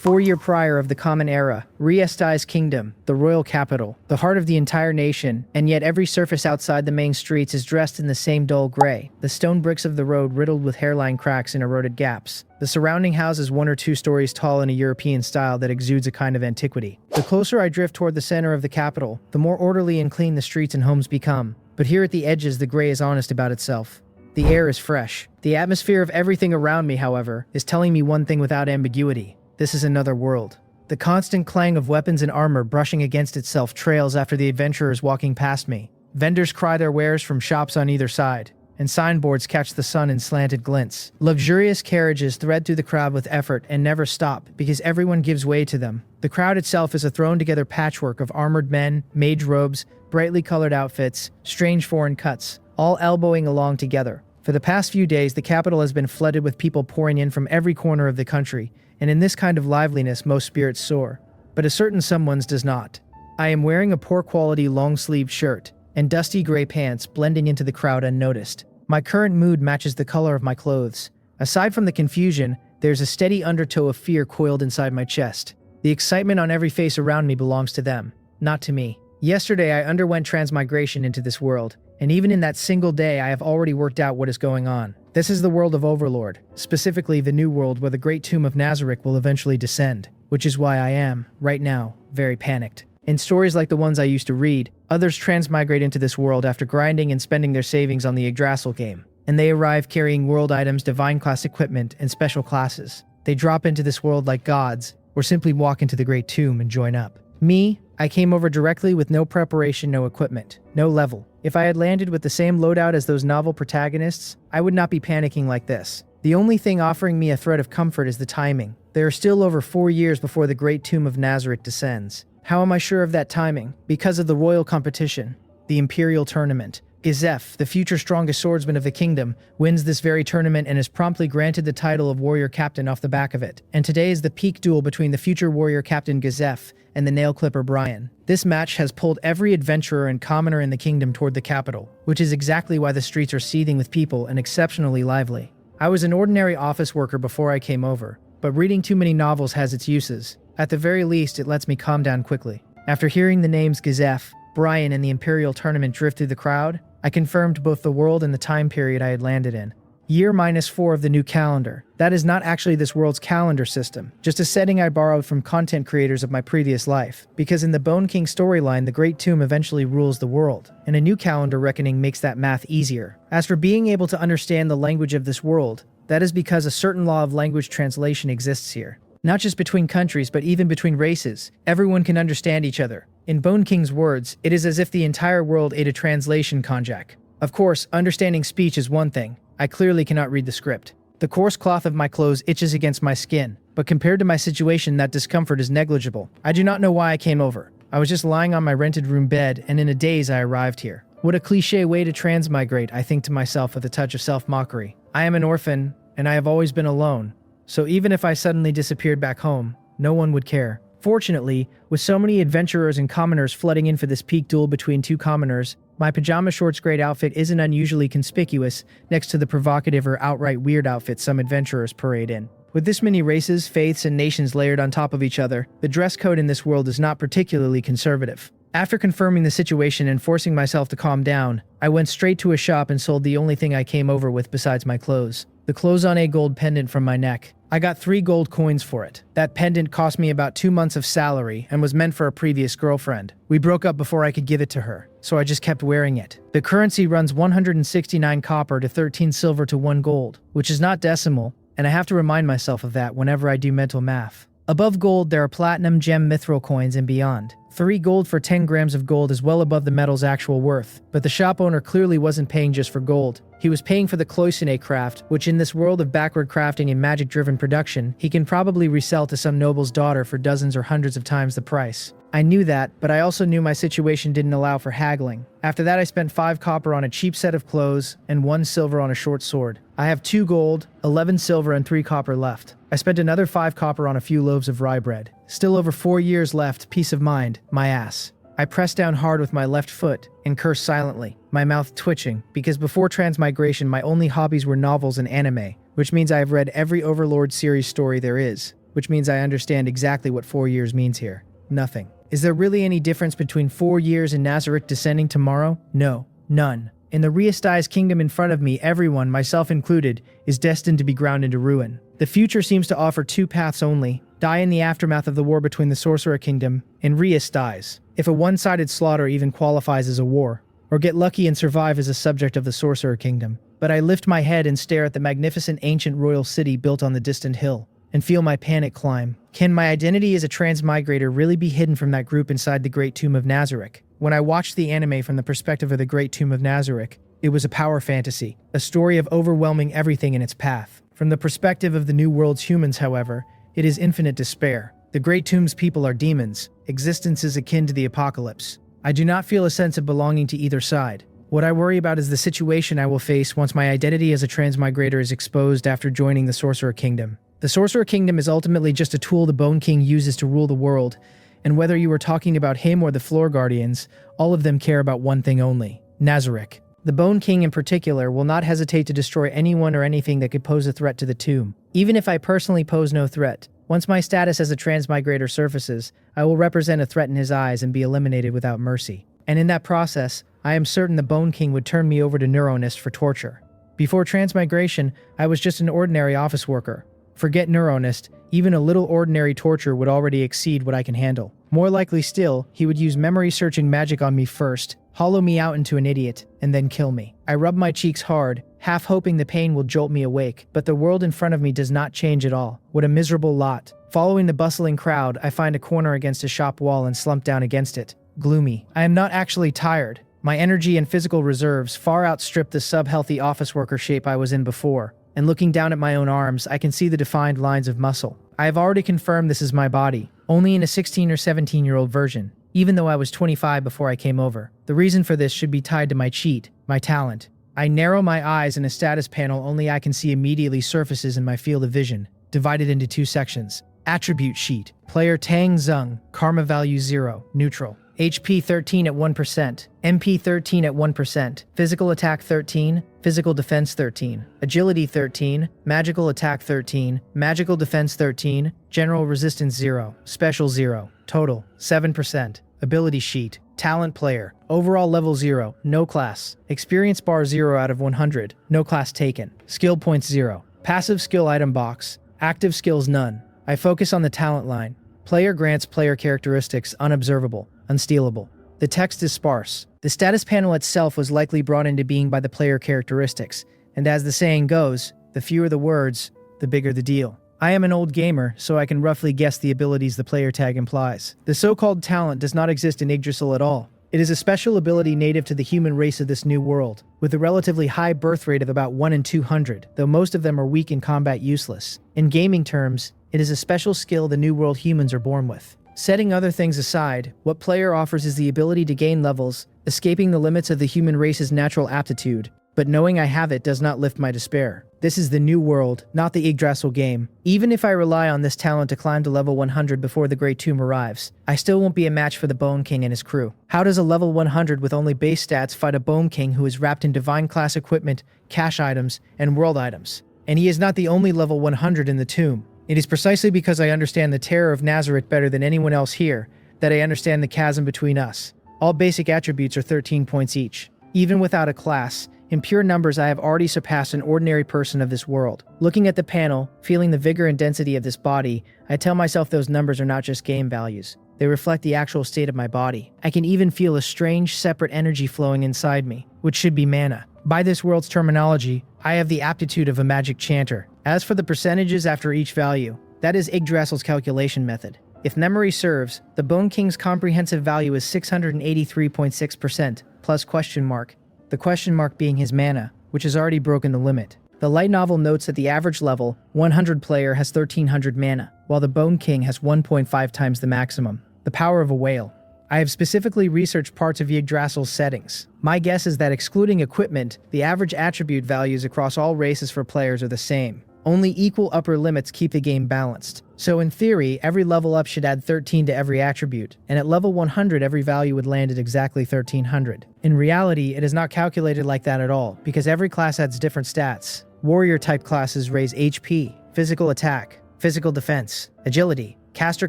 4 year prior of the Common Era, Riesti's kingdom, the royal capital, the heart of the entire nation, and yet every surface outside the main streets is dressed in the same dull gray, the stone bricks of the road riddled with hairline cracks and eroded gaps. The surrounding houses 1 or 2 stories tall in a European style that exudes a kind of antiquity. The closer I drift toward the center of the capital, the more orderly and clean the streets and homes become. But here at the edges, the gray is honest about itself. The air is fresh. The atmosphere of everything around me, however, is telling me one thing without ambiguity. This is another world. The constant clang of weapons and armor brushing against itself trails after the adventurers walking past me. Vendors cry their wares from shops on either side, and signboards catch the sun in slanted glints. Luxurious carriages thread through the crowd with effort and never stop because everyone gives way to them. The crowd itself is a thrown-together patchwork of armored men, mage robes, brightly colored outfits, strange foreign cuts, all elbowing along together. For the past few days, the capital has been flooded with people pouring in from every corner of the country, and in this kind of liveliness most spirits soar. But a certain someone's does not. I am wearing a poor-quality long-sleeved shirt and dusty gray pants blending into the crowd unnoticed. My current mood matches the color of my clothes. Aside from the confusion, there's a steady undertow of fear coiled inside my chest. The excitement on every face around me belongs to them, not to me. Yesterday I underwent transmigration into this world, and even in that single day I have already worked out what is going on. This is the world of Overlord, specifically the new world where the great tomb of Nazarick will eventually descend, which is why I am, right now, very panicked. In stories like the ones I used to read, others transmigrate into this world after grinding and spending their savings on the Yggdrasil game, and they arrive carrying world items, divine class equipment, and special classes. They drop into this world like gods, or simply walk into the great tomb and join up. Me, I came over directly with no preparation, no equipment, no level. If I had landed with the same loadout as those novel protagonists, I would not be panicking like this. The only thing offering me a thread of comfort is the timing. There are still over 4 years before the great tomb of Nazarick descends. How am I sure of that timing? Because of the royal competition, the Imperial tournament. Gazef, the future strongest swordsman of the kingdom, wins this very tournament and is promptly granted the title of warrior captain off the back of it. And today is the peak duel between the future warrior captain Gazef and the nail clipper Brian. This match has pulled every adventurer and commoner in the kingdom toward the capital, which is exactly why the streets are seething with people and exceptionally lively. I was an ordinary office worker before I came over, but reading too many novels has its uses. At the very least, it lets me calm down quickly. After hearing the names Gazef, Brian, and the Imperial tournament drift through the crowd, I confirmed both the world and the time period I had landed in. Year -4 of the new calendar. That is not actually this world's calendar system, just a setting I borrowed from content creators of my previous life, because in the Bone King storyline, the Great Tomb eventually rules the world, and a new calendar reckoning makes that math easier. As for being able to understand the language of this world, that is because a certain law of language translation exists here. Not just between countries, but even between races. Everyone can understand each other. In Bone King's words, it is as if the entire world ate a translation konjac. Of course, understanding speech is one thing. I clearly cannot read the script. The coarse cloth of my clothes itches against my skin, but compared to my situation, that discomfort is negligible. I do not know why I came over. I was just lying on my rented room bed, and in a daze I arrived here. What a cliché way to transmigrate, I think to myself with a touch of self-mockery. I am an orphan, and I have always been alone. So even if I suddenly disappeared back home, no one would care. Fortunately, with so many adventurers and commoners flooding in for this peak duel between two commoners, my pajama shorts grade outfit isn't unusually conspicuous next to the provocative or outright weird outfits some adventurers parade in. With this many races, faiths, and nations layered on top of each other, the dress code in this world is not particularly conservative. After confirming the situation and forcing myself to calm down, I went straight to a shop and sold the only thing I came over with besides my clothes. The clothes-on-a gold pendant from my neck. I got 3 gold coins for it. That pendant cost me about 2 months of salary and was meant for a previous girlfriend. We broke up before I could give it to her, so I just kept wearing it. The currency runs 169 copper to 13 silver to 1 gold, which is not decimal, and I have to remind myself of that whenever I do mental math. Above gold, there are platinum, gem, mithril coins and beyond. 3 gold for 10 grams of gold is well above the metal's actual worth, but the shop owner clearly wasn't paying just for gold. He was paying for the cloisonne craft, which in this world of backward crafting and magic-driven production, he can probably resell to some noble's daughter for dozens or hundreds of times the price. I knew that, but I also knew my situation didn't allow for haggling. After that, I spent 5 copper on a cheap set of clothes and 1 silver on a short sword. I have 2 gold, 11 silver, and 3 copper left. I spent another 5 copper on a few loaves of rye bread. Still over 4 years left, peace of mind, my ass. I pressed down hard with my left foot and cursed silently, my mouth twitching, because before transmigration my only hobbies were novels and anime, which means I have read every Overlord series story there is. which means I understand exactly what 4 years means here. Nothing. Is there really any difference between 4 years and Nazarick descending tomorrow? No, none. In the reestablished kingdom in front of me, everyone, myself included, is destined to be ground into ruin. The future seems to offer 2 paths only: die in the aftermath of the war between the Sorcerer Kingdom, and reestablished, if a one-sided slaughter even qualifies as a war, or get lucky and survive as a subject of the Sorcerer Kingdom. But I lift my head and stare at the magnificent ancient royal city built on the distant hill, and feel my panic climb. Can my identity as a transmigrator really be hidden from that group inside the Great Tomb of Nazarick? When I watched the anime from the perspective of the Great Tomb of Nazarick, it was a power fantasy, a story of overwhelming everything in its path. From the perspective of the New World's humans, however, it is infinite despair. The Great Tomb's people are demons. Existence is akin to the apocalypse. I do not feel a sense of belonging to either side. What I worry about is the situation I will face once my identity as a transmigrator is exposed after joining the Sorcerer Kingdom. The Sorcerer Kingdom is ultimately just a tool the Bone King uses to rule the world, and whether you are talking about him or the Floor Guardians, all of them care about one thing only: Nazarick. The Bone King in particular will not hesitate to destroy anyone or anything that could pose a threat to the tomb. Even if I personally pose no threat, once my status as a transmigrator surfaces, I will represent a threat in his eyes and be eliminated without mercy. And in that process, I am certain the Bone King would turn me over to Neuronist for torture. Before transmigration, I was just an ordinary office worker. Forget Neuronist, even a little ordinary torture would already exceed what I can handle. More likely still, he would use memory-searching magic on me first, hollow me out into an idiot, and then kill me. I rub my cheeks hard, half hoping the pain will jolt me awake, but the world in front of me does not change at all. What a miserable lot. Following the bustling crowd, I find a corner against a shop wall and slump down against it. Gloomy. I am not actually tired. My energy and physical reserves far outstrip the sub-healthy office worker shape I was in before, and looking down at my own arms, I can see the defined lines of muscle. I have already confirmed this is my body, only in a 16 or 17-year-old version, even though I was 25 before I came over. The reason for this should be tied to my cheat, my talent. I narrow my eyes in a status panel only I can see immediately surfaces in my field of vision, divided into 2 sections. Attribute sheet. Player Tang Zung, Karma value 0, neutral. HP 13 at 1%, MP 13 at 1%, Physical Attack 13, Physical Defense 13, Agility 13, Magical Attack 13, Magical Defense 13, General Resistance 0, Special 0, Total 7%. Ability sheet. Talent player. Overall level 0, no class. Experience bar 0 out of 100, no class taken. Skill points 0. Passive skill item box. Active skills none. I focus on the talent line. Player grants player characteristics unobservable, unstealable. The text is sparse. The status panel itself was likely brought into being by the player characteristics, and as the saying goes, the fewer the words, the bigger the deal. I am an old gamer, so I can roughly guess the abilities the player tag implies. The so-called talent does not exist in Yggdrasil at all. It is a special ability native to the human race of this new world, with a relatively high birth rate of about 1 in 200, though most of them are weak in combat useless. In gaming terms, it is a special skill the New World humans are born with. Setting other things aside, what player offers is the ability to gain levels, escaping the limits of the human race's natural aptitude, but knowing I have it does not lift my despair. This is the New World, not the Yggdrasil game. Even if I rely on this talent to climb to level 100 before the Great Tomb arrives, I still won't be a match for the Bone King and his crew. How does a level 100 with only base stats fight a Bone King who is wrapped in divine class equipment, cash items, and world items? And he is not the only level 100 in the tomb. It is precisely because I understand the terror of Nazarick better than anyone else here that I understand the chasm between us. All basic attributes are 13 points each. Even without a class, in pure numbers I have already surpassed an ordinary person of this world. Looking at the panel, feeling the vigor and density of this body, I tell myself those numbers are not just game values. They reflect the actual state of my body. I can even feel a strange, separate energy flowing inside me, which should be mana. By this world's terminology, I have the aptitude of a magic chanter. As for the percentages after each value, that is Yggdrasil's calculation method. If memory serves, the Bone King's comprehensive value is 683.6% plus question mark, the question mark being his mana, which has already broken the limit. The light novel notes that the average level 100 player has 1300 mana, while the Bone King has 1.5 times the maximum. The power of a whale. I have specifically researched parts of Yggdrasil's settings. My guess is that excluding equipment, the average attribute values across all races for players are the same. Only equal upper limits keep the game balanced. So in theory, every level up should add 13 to every attribute, and at level 100 every value would land at exactly 1300. In reality, it is not calculated like that at all, because every class adds different stats. Warrior type classes raise HP, physical attack, Physical defense, agility. Caster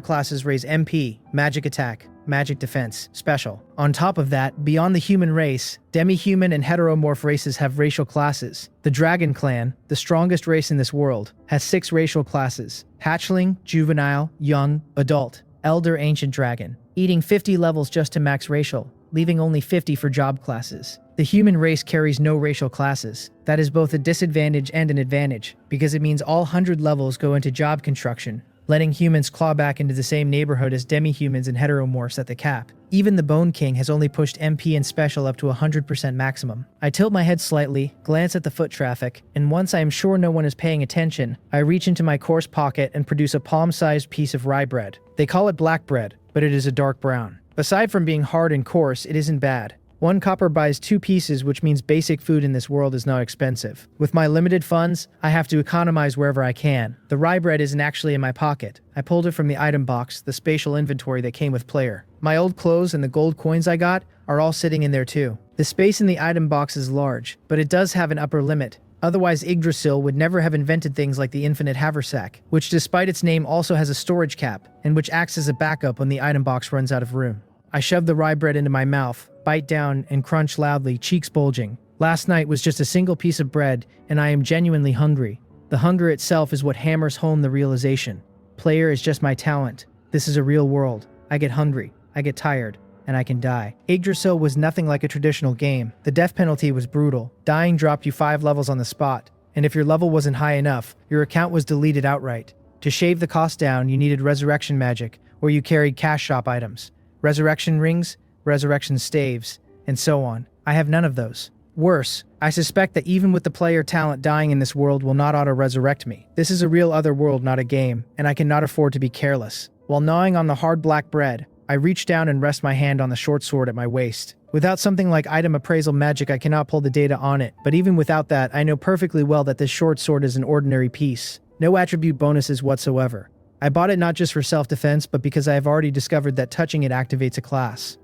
classes raise MP, magic attack, magic defense, special. On top of that, beyond the human race, demi-human and heteromorph races have racial classes. The Dragon Clan, the strongest race in this world, has 6 racial classes: hatchling, juvenile, young, adult, elder, ancient dragon, eating 50 levels just to max racial, leaving only 50 for job classes. The human race carries no racial classes. That is both a disadvantage and an advantage, because it means all 100 levels go into job construction, letting humans claw back into the same neighborhood as demi-humans and heteromorphs at the cap. Even the Bone King has only pushed MP and special up to 100% maximum. I tilt my head slightly, glance at the foot traffic, and once I am sure no one is paying attention, I reach into my coarse pocket and produce a palm-sized piece of rye bread. They call it black bread, but it is a dark brown. Aside from being hard and coarse, it isn't bad. 1 copper buys 2 pieces, which means basic food in this world is not expensive. With my limited funds, I have to economize wherever I can. The rye bread isn't actually in my pocket. I pulled it from the item box, the spatial inventory that came with player. My old clothes and the gold coins I got are all sitting in there too. The space in the item box is large, but it does have an upper limit. Otherwise, Yggdrasil would never have invented things like the infinite haversack, which despite its name also has a storage cap, and which acts as a backup when the item box runs out of room. I shove the rye bread into my mouth, bite down, and crunch loudly, cheeks bulging. Last night was just a single piece of bread, and I am genuinely hungry. The hunger itself is what hammers home the realization. Player is just my talent. This is a real world. I get hungry, I get tired, and I can die. Yggdrasil was nothing like a traditional game. The death penalty was brutal. Dying dropped you 5 levels on the spot, and if your level wasn't high enough, your account was deleted outright. To shave the cost down, you needed resurrection magic, or you carried cash shop items. Resurrection rings, resurrection staves, and so on. I have none of those. Worse, I suspect that even with the player talent, dying in this world will not auto-resurrect me. This is a real other world, not a game, and I cannot afford to be careless. While gnawing on the hard black bread, I reach down and rest my hand on the short sword at my waist. Without something like item appraisal magic, I cannot pull the data on it, but even without that, I know perfectly well that this short sword is an ordinary piece. No attribute bonuses whatsoever. I bought it not just for self-defense, but because I have already discovered that touching it activates a class.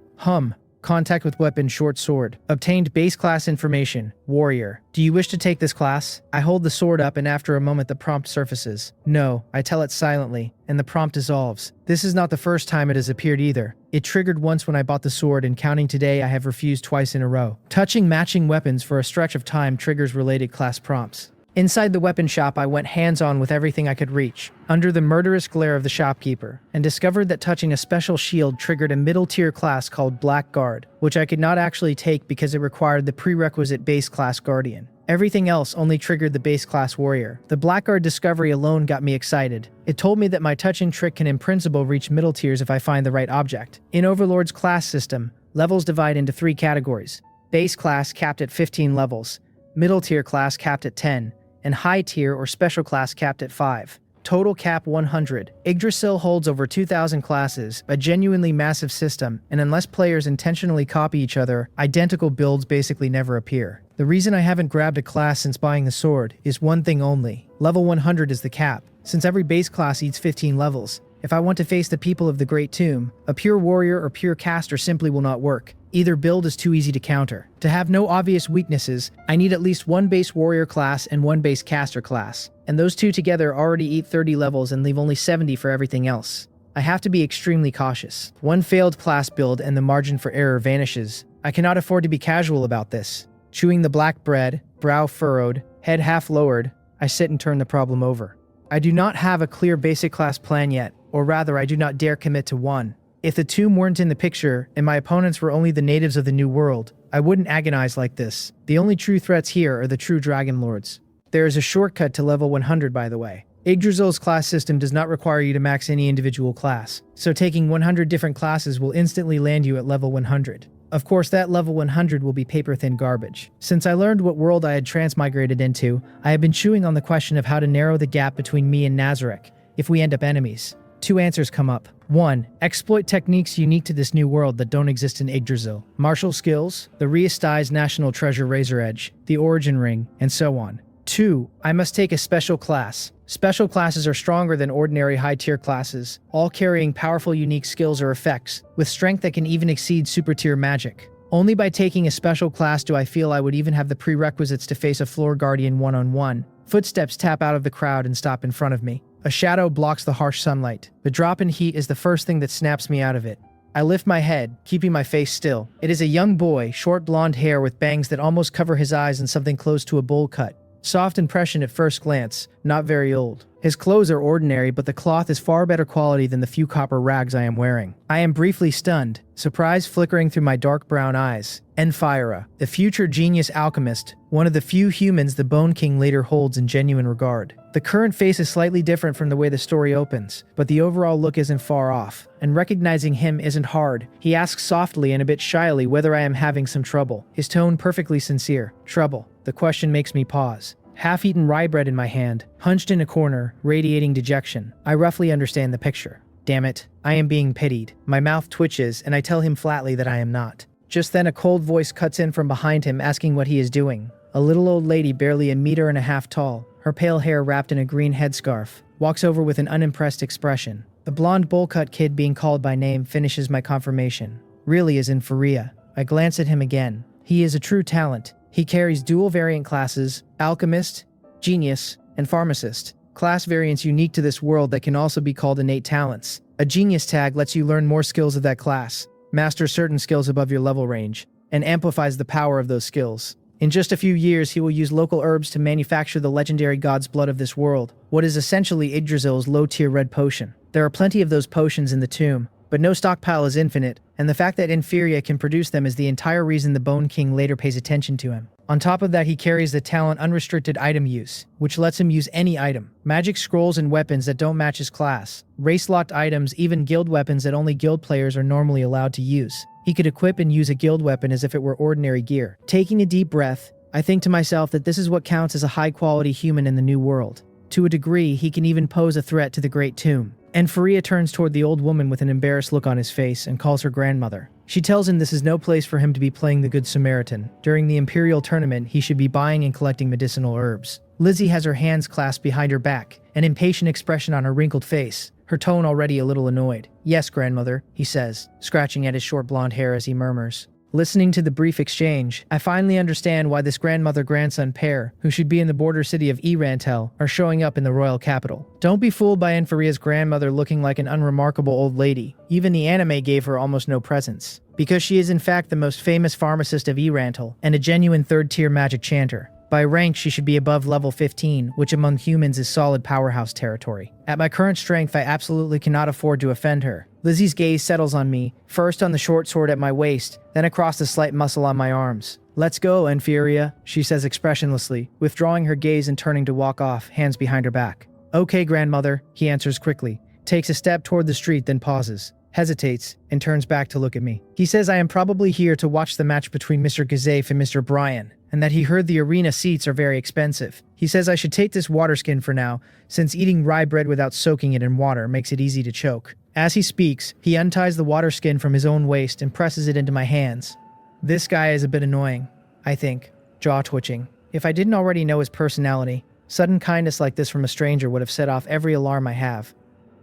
Contact with weapon, short sword. Obtained base class information, warrior. Do you wish to take this class? I hold the sword up and after a moment the prompt surfaces. No, I tell it silently, and the prompt dissolves. This is not the first time it has appeared either. It triggered once when I bought the sword, and counting today I have refused twice in a row. Touching matching weapons for a stretch of time triggers related class prompts. Inside the weapon shop, I went hands-on with everything I could reach, under the murderous glare of the shopkeeper, and discovered that touching a special shield triggered a middle-tier class called Blackguard, which I could not actually take because it required the prerequisite base class Guardian. Everything else only triggered the base class Warrior. The Blackguard discovery alone got me excited. It told me that my touching trick can in principle reach middle tiers if I find the right object. In Overlord's class system, levels divide into 3 categories: base class capped at 15 levels, middle tier class capped at 10, and high tier or special class capped at 5. Total cap 100. Yggdrasil holds over 2,000 classes, a genuinely massive system, and unless players intentionally copy each other, identical builds basically never appear. The reason I haven't grabbed a class since buying the sword is one thing only. Level 100 is the cap. Since every base class eats 15 levels, if I want to face the people of the Great Tomb, a pure warrior or pure caster simply will not work. Either build is too easy to counter. To have no obvious weaknesses, I need at least 1 base warrior class and 1 base caster class, and those 2 together already eat 30 levels and leave only 70 for everything else. I have to be extremely cautious. 1 failed class build and the margin for error vanishes. I cannot afford to be casual about this. Chewing the black bread, brow furrowed, head half lowered, I sit and turn the problem over. I do not have a clear basic class plan yet, or rather I do not dare commit to one. If the tomb weren't in the picture, and my opponents were only the natives of the New World, I wouldn't agonize like this. The only true threats here are the true Dragon Lords. There is a shortcut to level 100, by the way. Yggdrasil's class system does not require you to max any individual class, so taking 100 different classes will instantly land you at level 100. Of course, that level 100 will be paper-thin garbage. Since I learned what world I had transmigrated into, I have been chewing on the question of how to narrow the gap between me and Nazareth, if we end up enemies. 2 answers come up. 1. Exploit techniques unique to this new world that don't exist in Yggdrasil. Martial skills, the Reestai's National Treasure Razor Edge, the Origin Ring, and so on. 2. I must take a special class. Special classes are stronger than ordinary high-tier classes, all carrying powerful unique skills or effects, with strength that can even exceed super-tier magic. Only by taking a special class do I feel I would even have the prerequisites to face a floor guardian one-on-one. Footsteps tap out of the crowd and stop in front of me. A shadow blocks the harsh sunlight. The drop in heat is the first thing that snaps me out of it. I lift my head, keeping my face still. It is a young boy, short blonde hair with bangs that almost cover his eyes and something close to a bowl cut. Soft impression at first glance, not very old. His clothes are ordinary, but the cloth is far better quality than the few copper rags I am wearing. I am briefly stunned, surprise flickering through my dark brown eyes. Enfyria, the future genius alchemist, one of the few humans the Bone King later holds in genuine regard. The current face is slightly different from the way the story opens, but the overall look isn't far off, and recognizing him isn't hard. He asks softly and a bit shyly whether I am having some trouble, his tone perfectly sincere. Trouble. The question makes me pause. Half-eaten rye bread in my hand, hunched in a corner, radiating dejection. I roughly understand the picture. Damn it, I am being pitied. My mouth twitches, and I tell him flatly that I am not. Just then a cold voice cuts in from behind him asking what he is doing. A little old lady barely 1.5 meters tall, her pale hair wrapped in a green headscarf, walks over with an unimpressed expression. The blonde bowl-cut kid being called by name finishes my confirmation. Really is Enfyria. I glance at him again. He is a true talent. He carries dual variant classes, alchemist, genius, and pharmacist. Class variants unique to this world that can also be called innate talents. A genius tag lets you learn more skills of that class, master certain skills above your level range, and amplifies the power of those skills. In just a few years, he will use local herbs to manufacture the legendary god's blood of this world, what is essentially Yggdrasil's low-tier red potion. There are plenty of those potions in the tomb, but no stockpile is infinite, and the fact that Enfyria can produce them is the entire reason the Bone King later pays attention to him. On top of that, he carries the talent unrestricted item use, which lets him use any item. Magic scrolls and weapons that don't match his class. Race-locked items, even guild weapons that only guild players are normally allowed to use. He could equip and use a guild weapon as if it were ordinary gear. Taking a deep breath, I think to myself that this is what counts as a high-quality human in the new world. To a degree, he can even pose a threat to the Great Tomb. Enfyria turns toward the old woman with an embarrassed look on his face and calls her grandmother. She tells him this is no place for him to be playing the Good Samaritan. During the Imperial tournament, he should be buying and collecting medicinal herbs. Lizzie has her hands clasped behind her back, an impatient expression on her wrinkled face, her tone already a little annoyed. Yes, grandmother, he says, scratching at his short blonde hair as he murmurs. Listening to the brief exchange, I finally understand why this grandmother-grandson pair, who should be in the border city of Irantel, are showing up in the royal capital. Don't be fooled by Enfyria's grandmother looking like an unremarkable old lady. Even the anime gave her almost no presence, because she is in fact the most famous pharmacist of Irantel, and a genuine third-tier magic chanter. By rank, she should be above level 15, which among humans is solid powerhouse territory. At my current strength, I absolutely cannot afford to offend her. Lizzie's gaze settles on me, first on the short sword at my waist, then across the slight muscle on my arms. Let's go, Enfyria, she says expressionlessly, withdrawing her gaze and turning to walk off, hands behind her back. Okay, grandmother, he answers quickly, takes a step toward the street, then pauses, hesitates, and turns back to look at me. He says I am probably here to watch the match between Mr. Gazafe and Mr. Bryan, and that he heard the arena seats are very expensive. He says I should take this water skin for now, since eating rye bread without soaking it in water makes it easy to choke. As he speaks, he unties the water skin from his own waist and presses it into my hands. This guy is a bit annoying, I think, jaw twitching. If I didn't already know his personality, sudden kindness like this from a stranger would have set off every alarm I have.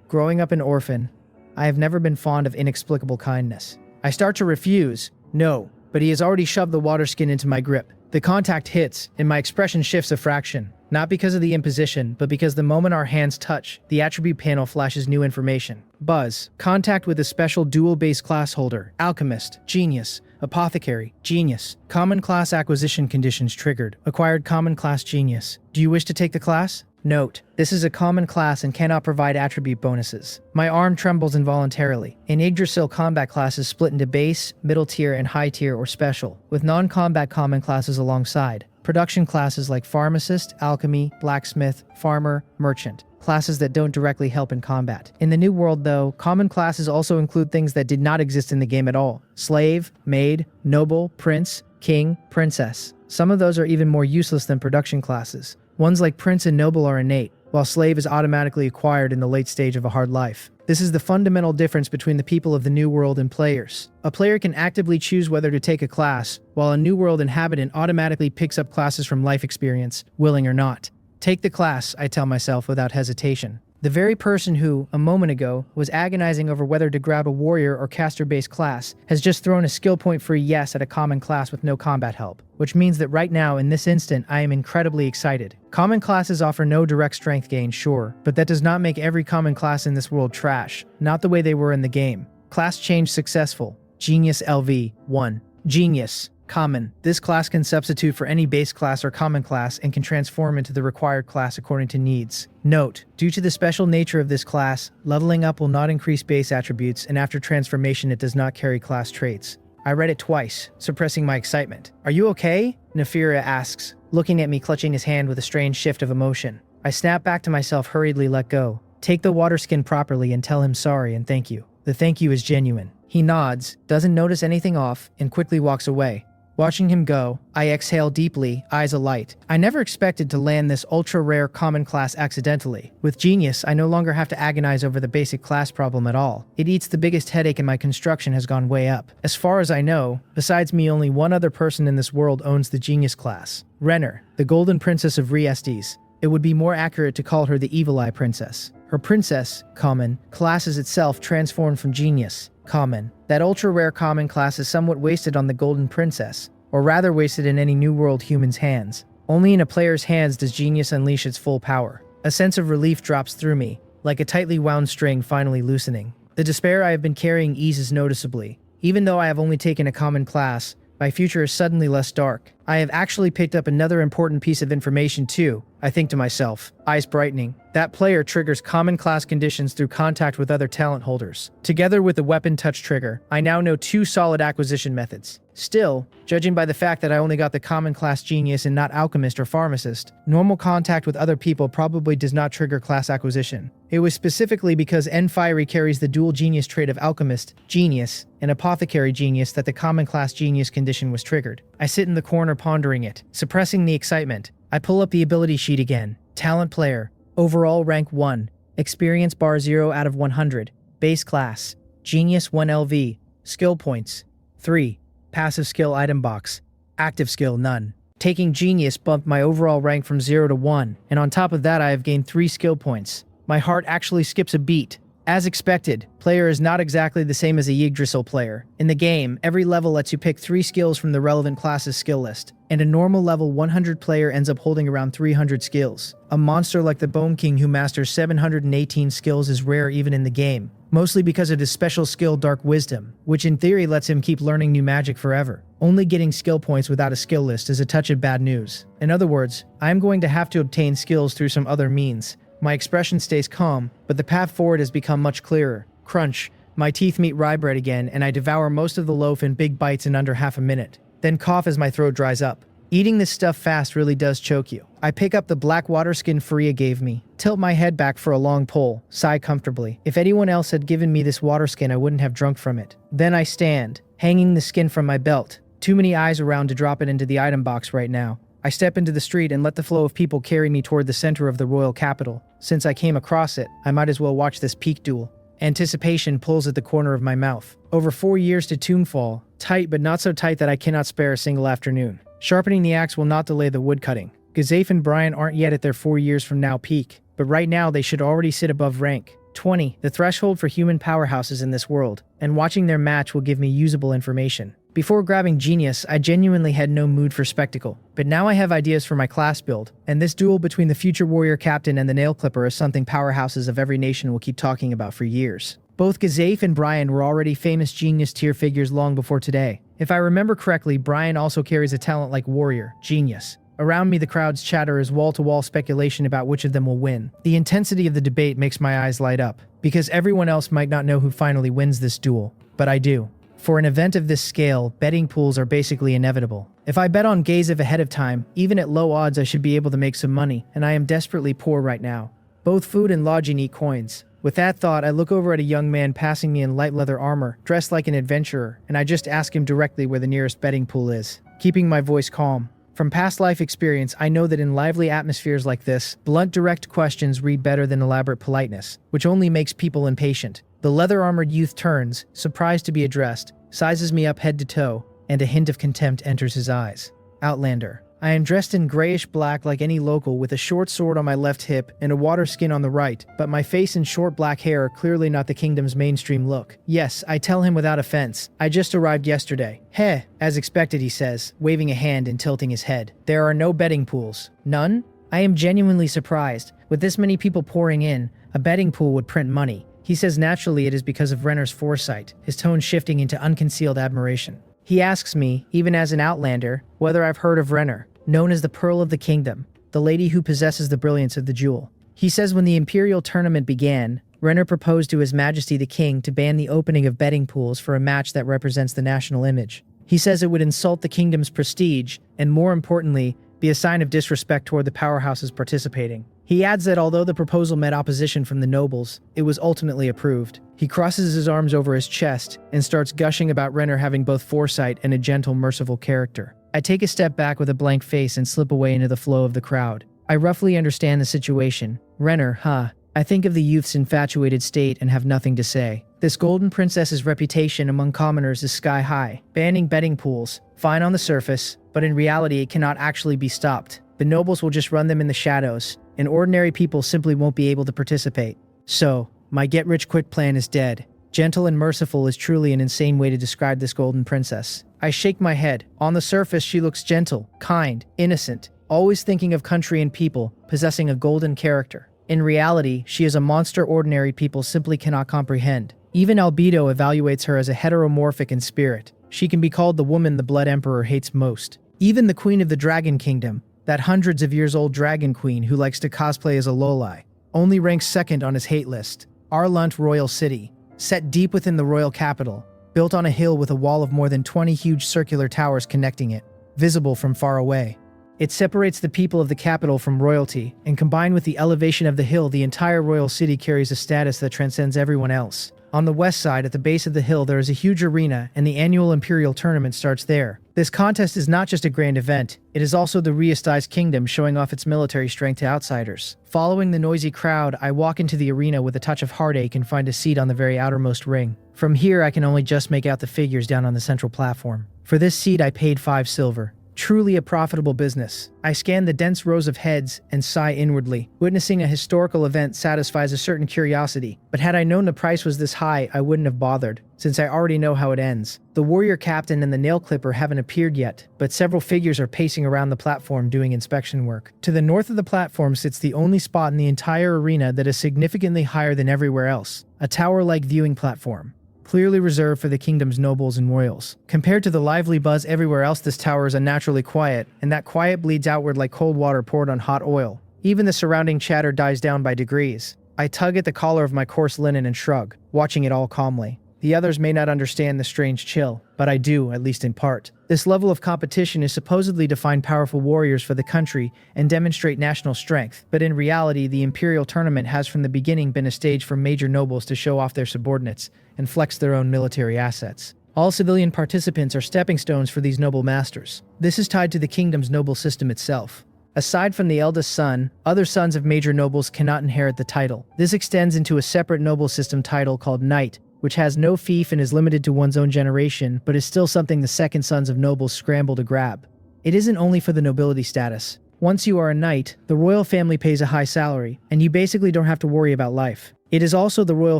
Growing up an orphan, I have never been fond of inexplicable kindness. I start to refuse, no, but he has already shoved the water skin into my grip. The contact hits, and my expression shifts a fraction. Not because of the imposition, but because the moment our hands touch, the attribute panel flashes new information. Buzz. Contact with a special duel-based class holder. Alchemist. Genius. Apothecary. Genius. Common class acquisition conditions triggered. Acquired common class genius. Do you wish to take the class? Note, this is a common class and cannot provide attribute bonuses. My arm trembles involuntarily. In Yggdrasil, combat classes split into base, middle tier, and high tier or special, with non-combat common classes alongside. Production classes like pharmacist, alchemy, blacksmith, farmer, merchant. Classes that don't directly help in combat. In the new world though, common classes also include things that did not exist in the game at all. Slave, maid, noble, prince, king, princess. Some of those are even more useless than production classes. Ones like prince and noble are innate, while slave is automatically acquired in the late stage of a hard life. This is the fundamental difference between the people of the New World and players. A player can actively choose whether to take a class, while a New World inhabitant automatically picks up classes from life experience, willing or not. Take the class, I tell myself without hesitation. The very person who, a moment ago, was agonizing over whether to grab a warrior or caster-based class has just thrown a skill point free yes at a common class with no combat help, which means that right now, in this instant, I am incredibly excited. Common classes offer no direct strength gain, sure, but that does not make every common class in this world trash, not the way they were in the game. Class change successful. Genius LV 1. Genius. Common. This class can substitute for any base class or common class and can transform into the required class according to needs. Note, due to the special nature of this class, leveling up will not increase base attributes, and after transformation it does not carry class traits. I read it twice, suppressing my excitement. "Are you okay?" Enfyria asks, looking at me clutching his hand with a strange shift of emotion. I snap back to myself, hurriedly let go. Take the water skin properly and tell him sorry and thank you. The thank you is genuine. He nods, doesn't notice anything off, and quickly walks away. Watching him go, I exhale deeply, eyes alight. I never expected to land this ultra-rare common class accidentally. With Genius, I no longer have to agonize over the basic class problem at all. It eats the biggest headache and my construction has gone way up. As far as I know, besides me, only one other person in this world owns the Genius class. Renner, the Golden Princess of Reccaped. It would be more accurate to call her the Evil Eye Princess. Her princess, common, class is itself transformed from Genius, common. That ultra-rare common class is somewhat wasted on the Golden Princess, or rather wasted in any New World human's hands. Only in a player's hands does Genius unleash its full power. A sense of relief drops through me, like a tightly wound string finally loosening. The despair I have been carrying eases noticeably. Even though I have only taken a common class, my future is suddenly less dark. I have actually picked up another important piece of information too, I think to myself, eyes brightening. That player triggers common class conditions through contact with other talent holders. Together with the weapon touch trigger, I now know 2 solid acquisition methods. Still, judging by the fact that I only got the common class Genius and not alchemist or pharmacist, normal contact with other people probably does not trigger class acquisition. It was specifically because Enfyria carries the dual genius trait of alchemist, genius, and apothecary genius that the common class genius condition was triggered. I sit in the corner pondering it, suppressing the excitement. I pull up the ability sheet again. Talent player. Overall rank 1. Experience bar 0 out of 100. Base class. Genius 1 LV. Skill points. 3. Passive skill item box. Active skill none. Taking Genius bumped my overall rank from 0 to 1, and on top of that I have gained 3 skill points. My heart actually skips a beat. As expected, player is not exactly the same as a Yggdrasil player. In the game, every level lets you pick 3 skills from the relevant class's skill list, and a normal level 100 player ends up holding around 300 skills. A monster like the Bone King who masters 718 skills is rare even in the game, mostly because of his special skill Dark Wisdom, which in theory lets him keep learning new magic forever. Only getting skill points without a skill list is a touch of bad news. In other words, I am going to have to obtain skills through some other means. My expression stays calm, but the path forward has become much clearer. Crunch. My teeth meet rye bread again, and I devour most of the loaf in big bites in under half a minute. Then cough as my throat dries up. Eating this stuff fast really does choke you. I pick up the black water skin Enfyria gave me, tilt my head back for a long pull, sigh comfortably. If anyone else had given me this water skin, I wouldn't have drunk from it. Then I stand, hanging the skin from my belt. Too many eyes around to drop it into the item box right now. I step into the street and let the flow of people carry me toward the center of the royal capital. Since I came across it, I might as well watch this peak duel. Anticipation pulls at the corner of my mouth. Over 4 years to Toonfall, tight but not so tight that I cannot spare a single afternoon. Sharpening the axe will not delay the woodcutting. Gazafe and Brian aren't yet at their 4 years from now peak, but right now they should already sit above rank 20, the threshold for human powerhouses in this world, and watching their match will give me usable information. Before grabbing Genius, I genuinely had no mood for spectacle, but now I have ideas for my class build, and this duel between the future warrior captain and the nail clipper is something powerhouses of every nation will keep talking about for years. Both Gazafe and Brian were already famous Genius tier figures long before today. If I remember correctly, Brian also carries a talent like warrior, Genius. Around me the crowd's chatter is wall-to-wall speculation about which of them will win. The intensity of the debate makes my eyes light up, because everyone else might not know who finally wins this duel, but I do. For an event of this scale, betting pools are basically inevitable. If I bet on Gazafe ahead of time, even at low odds I should be able to make some money, and I am desperately poor right now. Both food and lodging eat coins. With that thought, I look over at a young man passing me in light leather armor, dressed like an adventurer, and I just ask him directly where the nearest betting pool is, keeping my voice calm. From past life experience, I know that in lively atmospheres like this, blunt direct questions read better than elaborate politeness, which only makes people impatient. The leather-armored youth turns, surprised to be addressed, sizes me up head to toe, and a hint of contempt enters his eyes. Outlander. I am dressed in grayish black like any local, with a short sword on my left hip and a water skin on the right, but my face and short black hair are clearly not the kingdom's mainstream look. Yes, I tell him without offense. I just arrived yesterday. Heh, as expected, he says, waving a hand and tilting his head. There are no betting pools. None? I am genuinely surprised. With this many people pouring in, a betting pool would print money. He says naturally it is because of Renner's foresight, his tone shifting into unconcealed admiration. He asks me, even as an outlander, whether I've heard of Renner, known as the Pearl of the Kingdom, the lady who possesses the brilliance of the jewel. He says when the Imperial tournament began, Renner proposed to His Majesty the King to ban the opening of betting pools for a match that represents the national image. He says it would insult the kingdom's prestige, and more importantly, be a sign of disrespect toward the powerhouses participating. He adds that although the proposal met opposition from the nobles, it was ultimately approved. He crosses his arms over his chest and starts gushing about Renner having both foresight and a gentle, merciful character. I take a step back with a blank face and slip away into the flow of the crowd. I roughly understand the situation. Renner, huh? I think of the youth's infatuated state and have nothing to say. This golden princess's reputation among commoners is sky high. Banning betting pools, fine on the surface, but in reality it cannot actually be stopped. The nobles will just run them in the shadows, and ordinary people simply won't be able to participate. So, my get-rich-quick plan is dead. Gentle and merciful is truly an insane way to describe this golden princess. I shake my head. On the surface, she looks gentle, kind, innocent, always thinking of country and people, possessing a golden character. In reality, she is a monster ordinary people simply cannot comprehend. Even Albedo evaluates her as a heteromorphic in spirit. She can be called the woman the Blood Emperor hates most. Even the Queen of the Dragon Kingdom, that hundreds of years old dragon queen who likes to cosplay as a loli, only ranks second on his hate list. Arlunt Royal City, set deep within the royal capital, built on a hill with a wall of more than 20 huge circular towers connecting it, visible from far away. It separates the people of the capital from royalty, and combined with the elevation of the hill, the entire royal city carries a status that transcends everyone else. On the west side, at the base of the hill, there is a huge arena, and the annual Imperial tournament starts there. This contest is not just a grand event, it is also the reestablished kingdom showing off its military strength to outsiders. Following the noisy crowd, I walk into the arena with a touch of heartache and find a seat on the very outermost ring. From here, I can only just make out the figures down on the central platform. For this seat, I paid 5 silver. Truly a profitable business. I scan the dense rows of heads and sigh inwardly. Witnessing a historical event satisfies a certain curiosity, but had I known the price was this high, I wouldn't have bothered, since I already know how it ends. The warrior captain and the nail clipper haven't appeared yet, but several figures are pacing around the platform doing inspection work. To the north of the platform sits the only spot in the entire arena that is significantly higher than everywhere else, a tower-like viewing platform, clearly reserved for the kingdom's nobles and royals. Compared to the lively buzz everywhere else, this tower is unnaturally quiet, and that quiet bleeds outward like cold water poured on hot oil. Even the surrounding chatter dies down by degrees. I tug at the collar of my coarse linen and shrug, watching it all calmly. The others may not understand the strange chill, but I do, at least in part. This level of competition is supposedly to find powerful warriors for the country and demonstrate national strength, but in reality, the Imperial tournament has from the beginning been a stage for major nobles to show off their subordinates and flex their own military assets. All civilian participants are stepping stones for these noble masters. This is tied to the kingdom's noble system itself. Aside from the eldest son, other sons of major nobles cannot inherit the title. This extends into a separate noble system title called Knight, which has no fief and is limited to one's own generation, but is still something the second sons of nobles scramble to grab. It isn't only for the nobility status. Once you are a knight, the royal family pays a high salary, and you basically don't have to worry about life. It is also the royal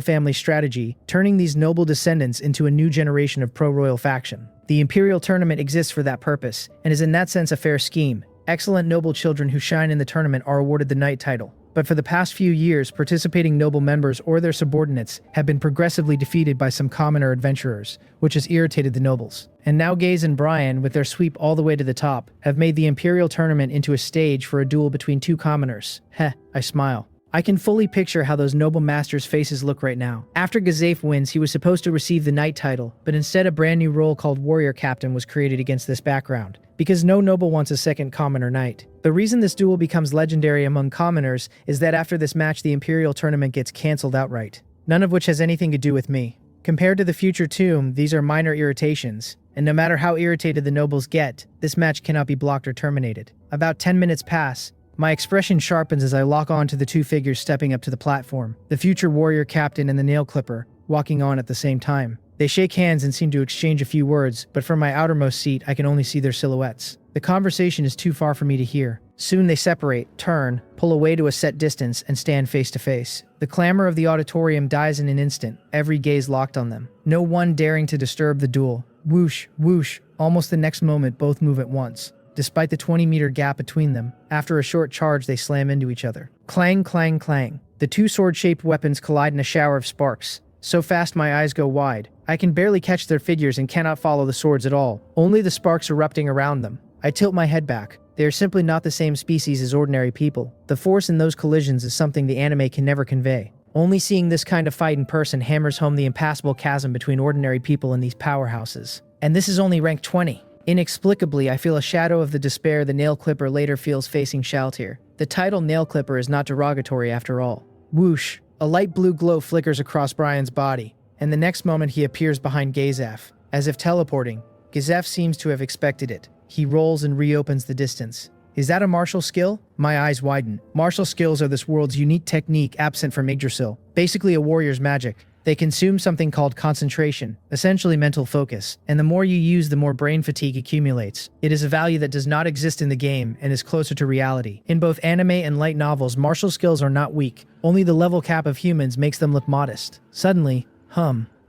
family's strategy, turning these noble descendants into a new generation of pro-royal faction. The Imperial tournament exists for that purpose, and is in that sense a fair scheme. Excellent noble children who shine in the tournament are awarded the knight title. But for the past few years, participating noble members or their subordinates have been progressively defeated by some commoner adventurers, which has irritated the nobles. And now Gaze and Brian, with their sweep all the way to the top, have made the Imperial tournament into a stage for a duel between 2 commoners. Heh, I smile. I can fully picture how those noble masters' faces look right now. After Gazafe wins, he was supposed to receive the knight title, but instead a brand new role called warrior captain was created against this background, because no noble wants a second commoner knight. The reason this duel becomes legendary among commoners is that after this match the Imperial tournament gets cancelled outright, none of which has anything to do with me. Compared to the future tomb, these are minor irritations, and no matter how irritated the nobles get, this match cannot be blocked or terminated. About 10 minutes pass. My expression sharpens as I lock on to the 2 figures stepping up to the platform, the future warrior captain and the nail clipper, walking on at the same time. They shake hands and seem to exchange a few words, but from my outermost seat I can only see their silhouettes. The conversation is too far for me to hear. Soon they separate, turn, pull away to a set distance, and stand face to face. The clamor of the auditorium dies in an instant, every gaze locked on them. No one daring to disturb the duel. Whoosh, whoosh. Almost the next moment, both move at once. Despite the 20-meter gap between them, after a short charge they slam into each other. Clang, clang, clang. The two sword-shaped weapons collide in a shower of sparks. So fast my eyes go wide. I can barely catch their figures and cannot follow the swords at all. Only the sparks erupting around them. I tilt my head back. They are simply not the same species as ordinary people. The force in those collisions is something the anime can never convey. Only seeing this kind of fight in person hammers home the impassable chasm between ordinary people and these powerhouses. And this is only rank 20. Inexplicably, I feel a shadow of the despair the nail clipper later feels facing Shaltir. The title nail clipper is not derogatory after all. Whoosh! A light blue glow flickers across Brian's body, and the next moment he appears behind Gazef. As if teleporting, Gazef seems to have expected it. He rolls and reopens the distance. Is that a martial skill? My eyes widen. Martial skills are this world's unique technique absent from Yggdrasil. Basically a warrior's magic. They consume something called concentration, essentially mental focus, and the more you use, the more brain fatigue accumulates. It is a value that does not exist in the game and is closer to reality. In both anime and light novels, martial skills are not weak. Only the level cap of humans makes them look modest. Suddenly,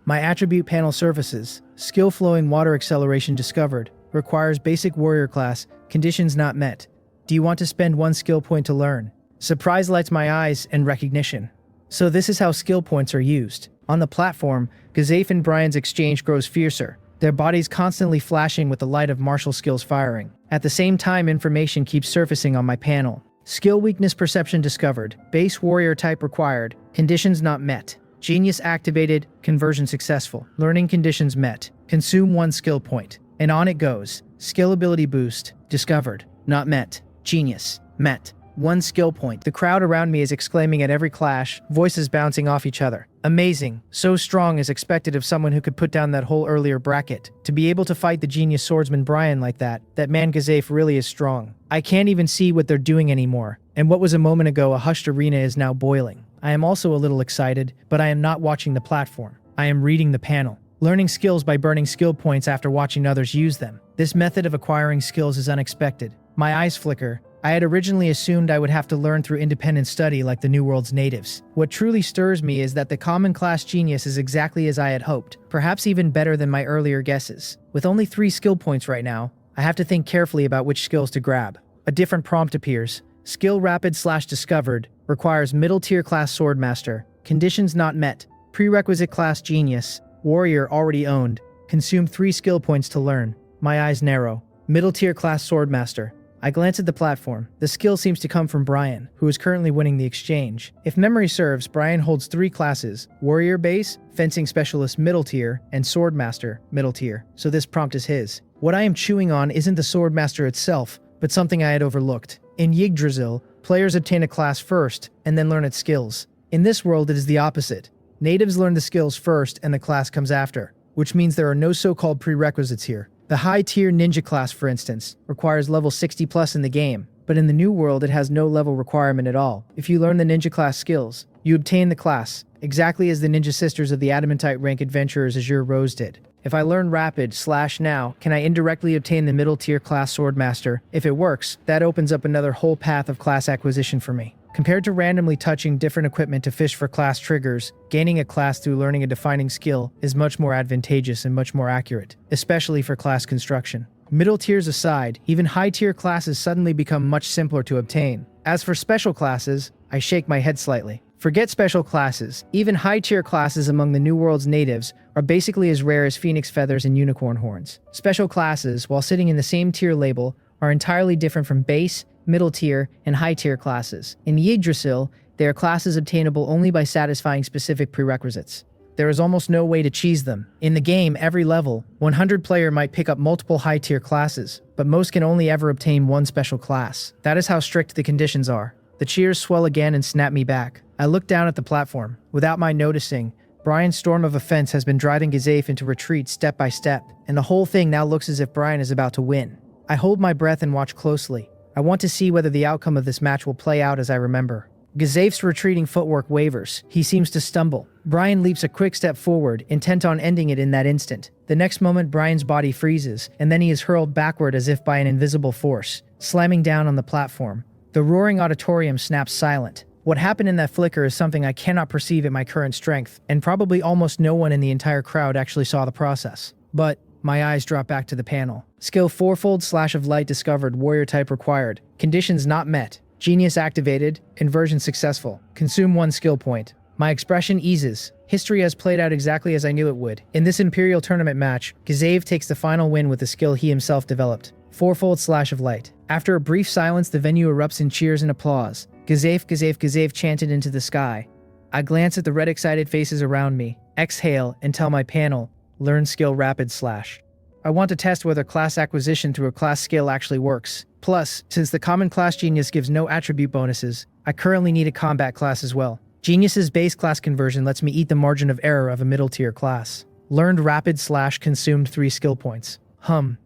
my attribute panel surfaces. Skill flowing water acceleration discovered. Requires basic warrior class. Conditions not met. Do you want to spend one skill point to learn? Surprise lights my eyes and recognition. So this is how skill points are used. On the platform, Gazef and Brian's exchange grows fiercer, their bodies constantly flashing with the light of martial skills firing. At the same time, information keeps surfacing on my panel. Skill weakness perception discovered. Base warrior type required. Conditions not met. Genius activated. Conversion successful. Learning conditions met. Consume one skill point. And on it goes. Skill ability boost. Discovered. Not met. Genius. Met. One skill point. The crowd around me is exclaiming at every clash, voices bouncing off each other. Amazing. So strong as expected of someone who could put down that whole earlier bracket. To be able to fight the genius swordsman Brian like that man Gazef really is strong. I can't even see what they're doing anymore. And what was a moment ago a hushed arena is now boiling. I am also a little excited, but I am not watching the platform. I am reading the panel. Learning skills by burning skill points after watching others use them. This method of acquiring skills is unexpected. My eyes flicker. I had originally assumed I would have to learn through independent study like the New World's natives. What truly stirs me is that the common class genius is exactly as I had hoped, perhaps even better than my earlier guesses. With only 3 skill points right now, I have to think carefully about which skills to grab. A different prompt appears. Skill rapid/discovered, requires middle tier class swordmaster, conditions not met, prerequisite class genius, warrior already owned, consume 3 skill points to learn. My eyes narrow. Middle tier class swordmaster. I glance at the platform. The skill seems to come from Brian, who is currently winning the exchange. If memory serves, Brian holds 3 classes: warrior base, fencing specialist middle tier, and swordmaster middle tier, so this prompt is his. What I am chewing on isn't the swordmaster itself, but something I had overlooked. In Yggdrasil, players obtain a class first, and then learn its skills. In this world, it is the opposite. Natives learn the skills first, and the class comes after, which means there are no so-called prerequisites here. The high-tier ninja class, for instance, requires level 60+ in the game, but in the new world it has no level requirement at all. If you learn the ninja class skills, you obtain the class, exactly as the ninja sisters of the Adamantite rank adventurers Azure Rose did. If I learn rapid/now, can I indirectly obtain the middle tier class swordmaster? If it works, that opens up another whole path of class acquisition for me. Compared to randomly touching different equipment to fish for class triggers, gaining a class through learning a defining skill is much more advantageous and much more accurate, especially for class construction. Middle tiers aside, even high-tier classes suddenly become much simpler to obtain. As for special classes, I shake my head slightly. Forget special classes. Even high-tier classes among the New World's natives are basically as rare as phoenix feathers and unicorn horns. Special classes, while sitting in the same tier label, are entirely different from base, middle tier, and high tier classes. In Yggdrasil, they are classes obtainable only by satisfying specific prerequisites. There is almost no way to cheese them. In the game, every level, 100 player might pick up multiple high tier classes, but most can only ever obtain one special class. That is how strict the conditions are. The cheers swell again and snap me back. I look down at the platform. Without my noticing, Brian's storm of offense has been driving Gazef into retreat step by step, and the whole thing now looks as if Brian is about to win. I hold my breath and watch closely. I want to see whether the outcome of this match will play out as I remember. Gazafe's retreating footwork wavers. He seems to stumble. Brian leaps a quick step forward, intent on ending it in that instant. The next moment, Brian's body freezes, and then he is hurled backward as if by an invisible force, slamming down on the platform. The roaring auditorium snaps silent. What happened in that flicker is something I cannot perceive at my current strength, and probably almost no one in the entire crowd actually saw the process. But my eyes drop back to the panel. Skill fourfold slash of light discovered, warrior type required. Conditions not met. Genius activated. Inversion successful. Consume 1 skill point. My expression eases. History has played out exactly as I knew it would. In this Imperial tournament match, Gazave takes the final win with the skill he himself developed. Fourfold slash of light. After a brief silence, the venue erupts in cheers and applause. Gazave, Gazave, Gazave chanted into the sky. I glance at the red excited faces around me, exhale, and tell my panel, learn skill rapid slash. I want to test whether class acquisition through a class skill actually works. Plus, since the common class genius gives no attribute bonuses, I currently need a combat class as well. Genius's base class conversion lets me eat the margin of error of a middle tier class. Learned rapid slash consumed 3 skill points.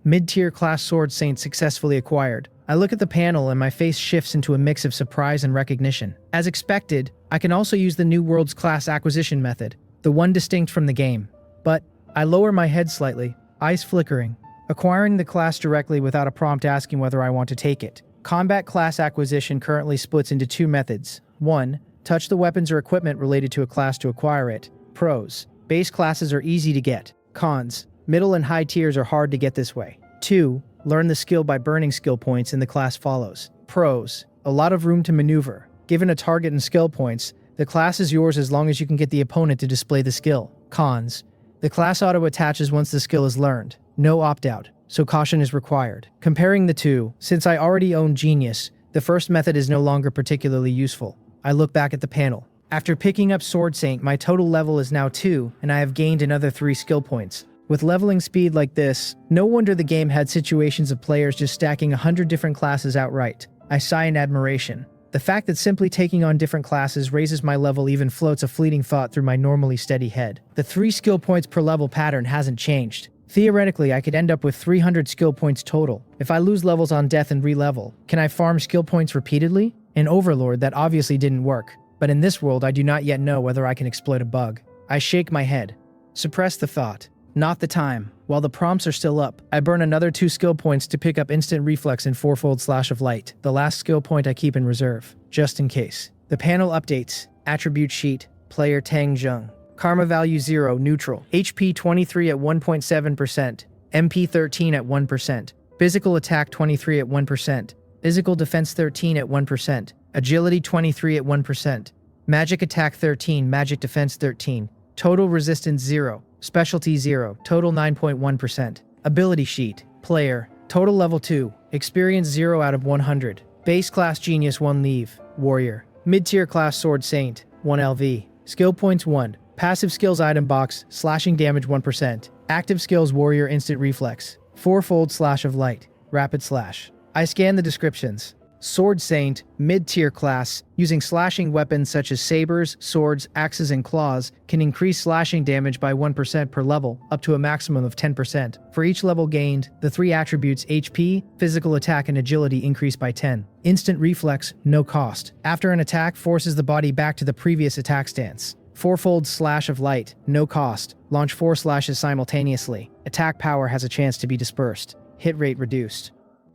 Mid-tier class Sword Saint successfully acquired. I look at the panel and my face shifts into a mix of surprise and recognition. As expected, I can also use the New World's class acquisition method, the one distinct from the game. But I lower my head slightly, eyes flickering. Acquiring the class directly without a prompt asking whether I want to take it. Combat class acquisition currently splits into 2 methods. 1. Touch the weapons or equipment related to a class to acquire it. Pros. Base classes are easy to get. Cons. Middle and high tiers are hard to get this way. 2. Learn the skill by burning skill points and the class follows. Pros. A lot of room to maneuver. Given a target and skill points, the class is yours as long as you can get the opponent to display the skill. Cons. The class auto-attaches once the skill is learned. No opt-out, so caution is required. Comparing the two, since I already own Genius, the first method is no longer particularly useful. I look back at the panel. After picking up Sword Saint, my total level is now 2, and I have gained another 3 skill points. With leveling speed like this, no wonder the game had situations of players just stacking 100 different classes outright. I sigh in admiration. The fact that simply taking on different classes raises my level even floats a fleeting thought through my normally steady head. The 3 skill points per level pattern hasn't changed. Theoretically, I could end up with 300 skill points total. If I lose levels on death and re-level, can I farm skill points repeatedly? In Overlord, that obviously didn't work. But in this world, I do not yet know whether I can exploit a bug. I shake my head. Suppress the thought. Not the time. While the prompts are still up, I burn another 2 skill points to pick up instant reflex and fourfold slash of light, the last skill point I keep in reserve, just in case. The panel updates. Attribute sheet. Player Tang Zheng. Karma value 0, neutral. HP 23 at 1.7%. MP 13 at 1%. Physical attack 23 at 1%. Physical defense 13 at 1%. Agility 23 at 1%. Magic attack 13, magic defense 13. Total resistance 0. Specialty 0, total 9.1%. Ability sheet. Player. Total level 2. Experience 0 out of 100. Base class Genius 1 Leave. Warrior. Mid-tier class Sword Saint 1 LV. Skill points 1. Passive skills item box, slashing damage 1%. Active skills Warrior instant reflex. Fourfold slash of light. Rapid slash. I scan the descriptions. Sword Saint, mid-tier class, using slashing weapons such as sabers, swords, axes, and claws, can increase slashing damage by 1% per level, up to a maximum of 10%. For each level gained, the 3 attributes HP, physical attack, and agility increase by 10. Instant reflex, no cost. After an attack, forces the body back to the previous attack stance. Fourfold slash of light, no cost. Launch 4 slashes simultaneously. Attack power has a chance to be dispersed. Hit rate reduced.